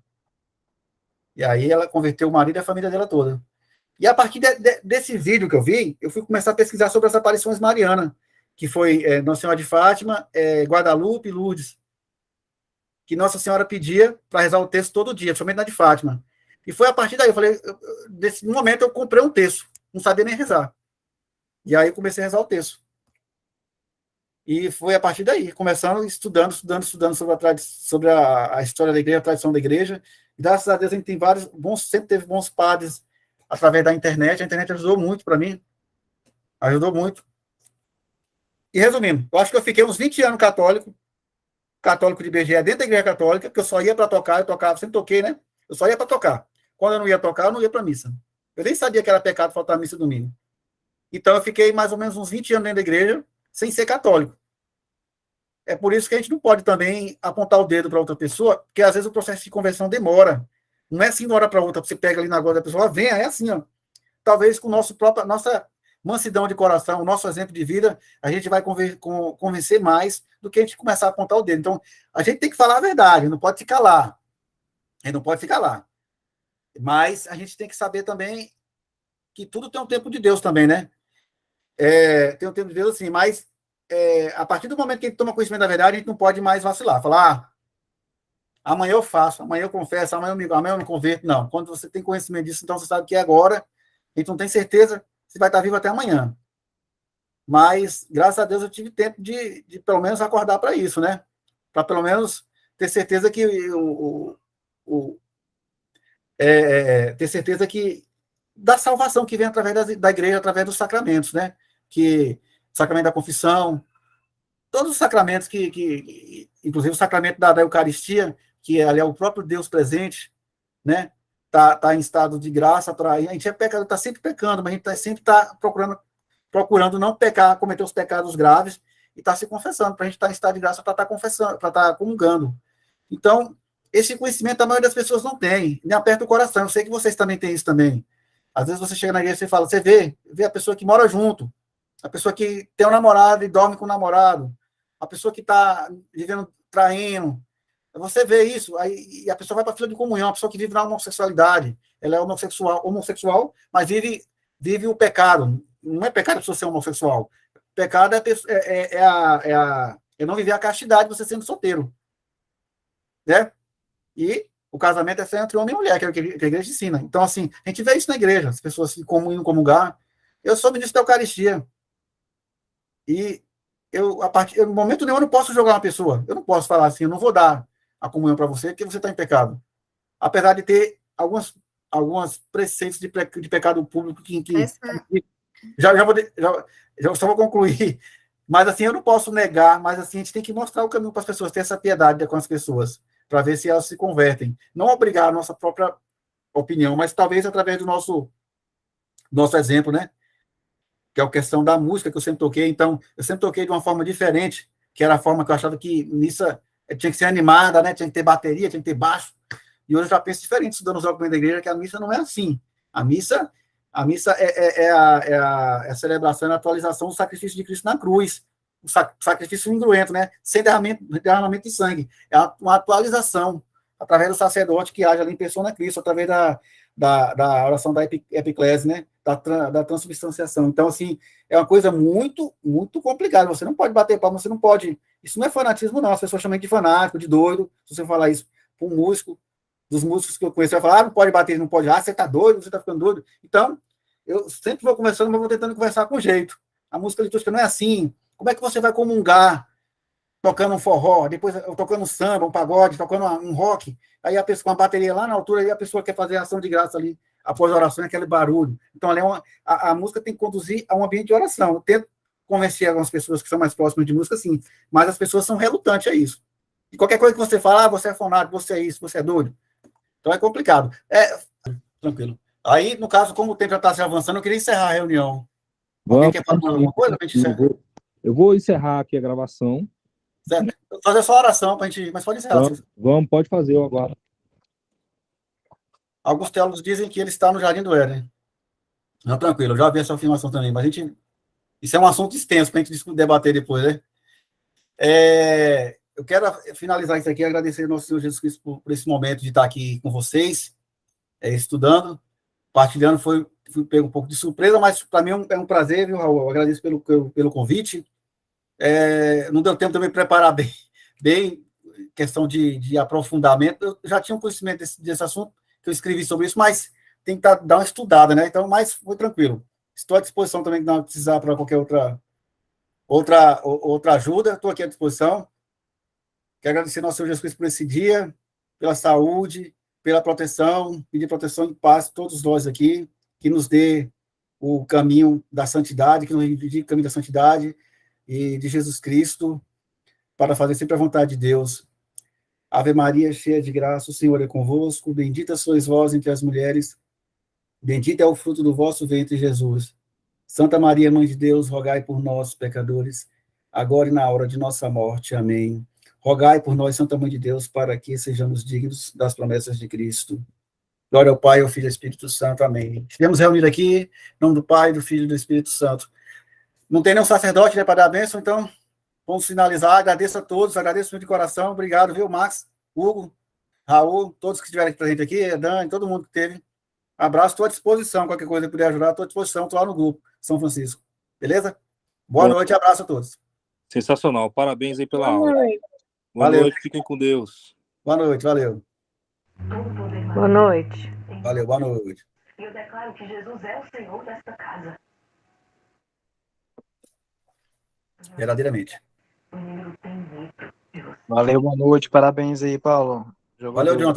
E aí ela converteu o marido e a família dela toda. E a partir desse vídeo que eu vi, eu fui começar a pesquisar sobre as aparições marianas, que foi Nossa Senhora de Fátima, Guadalupe e Lourdes, que Nossa Senhora pedia para rezar o texto todo dia, somente na de Fátima. E foi a partir daí, eu falei, desse momento eu comprei um texto, não sabia nem rezar. E aí eu comecei a rezar o texto. E foi a partir daí, começando, estudando sobre a história da igreja, a tradição da igreja. E graças a Deus a gente tem sempre teve bons padres através da internet. A internet ajudou muito para mim. Ajudou muito. E resumindo, eu acho que eu fiquei uns 20 anos católico de BGE, dentro da igreja católica, que eu só ia para tocar, eu tocava, sempre toquei, né? Eu só ia para tocar. Quando eu não ia tocar, eu não ia para missa. Eu nem sabia que era pecado faltar missa domingo. Então eu fiquei mais ou menos uns 20 anos dentro da igreja, sem ser católico. É por isso que a gente não pode também apontar o dedo para outra pessoa, porque às vezes o processo de conversão demora. Não é assim de uma hora para outra, você pega ali na goela da pessoa, vem, é assim, ó. Talvez com nossa mansidão de coração, o nosso exemplo de vida, a gente vai convencer mais do que a gente começar a apontar o dedo. Então, a gente tem que falar a verdade, não pode ficar lá. A gente não pode ficar lá. Mas a gente tem que saber também que tudo tem um tempo de Deus também, né? Tem um tempo de Deus, assim, mas a partir do momento que a gente toma conhecimento da verdade, a gente não pode mais vacilar. Falar, amanhã eu faço, amanhã eu confesso, amanhã eu me converto. Não, quando você tem conhecimento disso, então você sabe que é agora, a gente não tem certeza se vai estar vivo até amanhã. Mas, graças a Deus, eu tive tempo de pelo menos acordar para isso, né? Para pelo menos ter certeza que ter certeza que da salvação que vem através da igreja, através dos sacramentos, né? Que o sacramento da confissão, todos os sacramentos inclusive o sacramento da Eucaristia, que ali é o próprio Deus presente, né? Tá em estado de graça, a gente é pecador, está sempre pecando, mas a gente sempre está procurando não pecar, cometer os pecados graves e está se confessando, para a gente estar em estado de graça, para estar confessando, para estar comungando. Então, esse conhecimento a maioria das pessoas não tem, me aperta o coração, eu sei que vocês também têm isso também. Às vezes você chega na igreja e fala, você vê a pessoa que mora junto, a pessoa que tem um namorado e dorme com o namorado, a pessoa que está vivendo traindo, você vê isso, aí, e a pessoa vai para a fila de comunhão, a pessoa que vive na homossexualidade, ela é homossexual, mas vive o pecado. Não é pecado a pessoa ser homossexual. Pecado é não viver a castidade, você sendo solteiro. Né? E o casamento é só entre homem e mulher, que é o que a igreja ensina. Então, assim, a gente vê isso na igreja, as pessoas se indo comungar. Eu sou ministro da Eucaristia. E no momento nenhum, eu não posso jogar uma pessoa. Eu não posso falar assim, eu não vou dar a comunhão para você, porque você está em pecado. Apesar de ter algumas preceitos de pecado público já só vou concluir. Mas assim, eu não posso negar, mas assim, a gente tem que mostrar o caminho para as pessoas, ter essa piedade com as pessoas, para ver se elas se convertem. Não obrigar a nossa própria opinião, mas talvez através do nosso exemplo, né? Que é a questão da música que eu sempre toquei. Então, eu sempre toquei de uma forma diferente, que era a forma que eu achava que missa tinha que ser animada, né? Tinha que ter bateria, tinha que ter baixo. E hoje eu já penso diferente, estudando os documentos da igreja, que a missa não é assim. A missa é a celebração e a atualização do sacrifício de Cristo na cruz. O sacrifício ingruento, né? Sem derramamento de sangue. É uma atualização através do sacerdote que age ali em pessoa na Cristo, através da oração da epiclese, né? Da transubstanciação. Então, assim, é uma coisa muito, muito complicada. Você não pode bater palma, você não pode... Isso não é fanatismo, não. As pessoas chamam de fanático, de doido. Se você falar isso para um músico, dos músicos que eu conheço, vai falar, não pode bater, não pode, você tá doido, você tá ficando doido. Então, eu sempre vou conversando, mas vou tentando conversar com jeito. A música litúrgica não é assim. Como é que você vai comungar tocando um forró, depois tocando um samba, um pagode, tocando um rock, aí a pessoa com a bateria lá na altura, aí a pessoa quer fazer a ação de graça ali, após a oração, aquele barulho. Então, ali a música tem que conduzir a um ambiente de oração. Eu tento convencer algumas pessoas que são mais próximas de música, sim, mas as pessoas são relutantes a isso. E qualquer coisa que você fala, você é fanático, você é isso, você é doido. Então é complicado. Tranquilo. Aí, no caso, como o tempo já está se avançando, eu queria encerrar a reunião. Alguém quer falar alguma coisa para a gente encerrar? Eu vou encerrar aqui a gravação. Certo. Eu vou fazer só a oração para a gente... Mas pode encerrar. Vamos, pode fazer, eu aguardo. Alguns teólogos dizem que ele está no Jardim do Éden. Não, tranquilo, eu já vi essa afirmação também, mas isso é um assunto extenso para a gente debater depois, né? Eu quero finalizar isso aqui, agradecer ao nosso Senhor Jesus Cristo por esse momento de estar aqui com vocês, estudando, partilhando, fui pego um pouco de surpresa, mas para mim é um prazer, viu, Raul? Eu agradeço pelo convite. Não deu tempo de eu me preparar bem questão de aprofundamento. Eu já tinha um conhecimento desse assunto, que eu escrevi sobre isso, mas tem que dar uma estudada, né? Então, mas foi tranquilo. Estou à disposição também, se não precisar para qualquer outra ajuda, estou aqui à disposição. Quero agradecer ao nosso Senhor Jesus Cristo por esse dia, pela saúde, pela proteção, pedir proteção e paz a todos nós aqui, que nos dê o caminho da santidade, que nos indique o caminho da santidade, e de Jesus Cristo, para fazer sempre a vontade de Deus. Ave Maria, cheia de graça, o Senhor é convosco, bendita sois vós entre as mulheres, bendito é o fruto do vosso ventre, Jesus. Santa Maria, Mãe de Deus, rogai por nós, pecadores, agora e na hora de nossa morte. Amém. Rogai por nós, Santa Mãe de Deus, para que sejamos dignos das promessas de Cristo. Glória ao Pai, ao Filho e ao Espírito Santo. Amém. Estivemos reunidos aqui, em nome do Pai, do Filho e do Espírito Santo. Não tem nenhum sacerdote, né, para dar a bênção, então vamos finalizar. Agradeço a todos, agradeço muito de coração. Obrigado, viu, Max, Hugo, Raul, todos que estiveram aqui presentes aqui, Dani, todo mundo que teve. Abraço, estou à disposição. Qualquer coisa que puder ajudar, estou à disposição. Estou lá no grupo São Francisco. Beleza? Boa noite, abraço a todos. Sensacional. Parabéns aí pela Boa aula. noite. Boa Valeu. noite, fiquem com Deus. Boa noite, valeu. Boa noite. Valeu, boa noite. Eu declaro que Jesus é o Senhor desta casa. Verdadeiramente. O inimigo tem medo de você. Valeu, boa noite. Parabéns aí, Paulo. Valeu, Jonathan.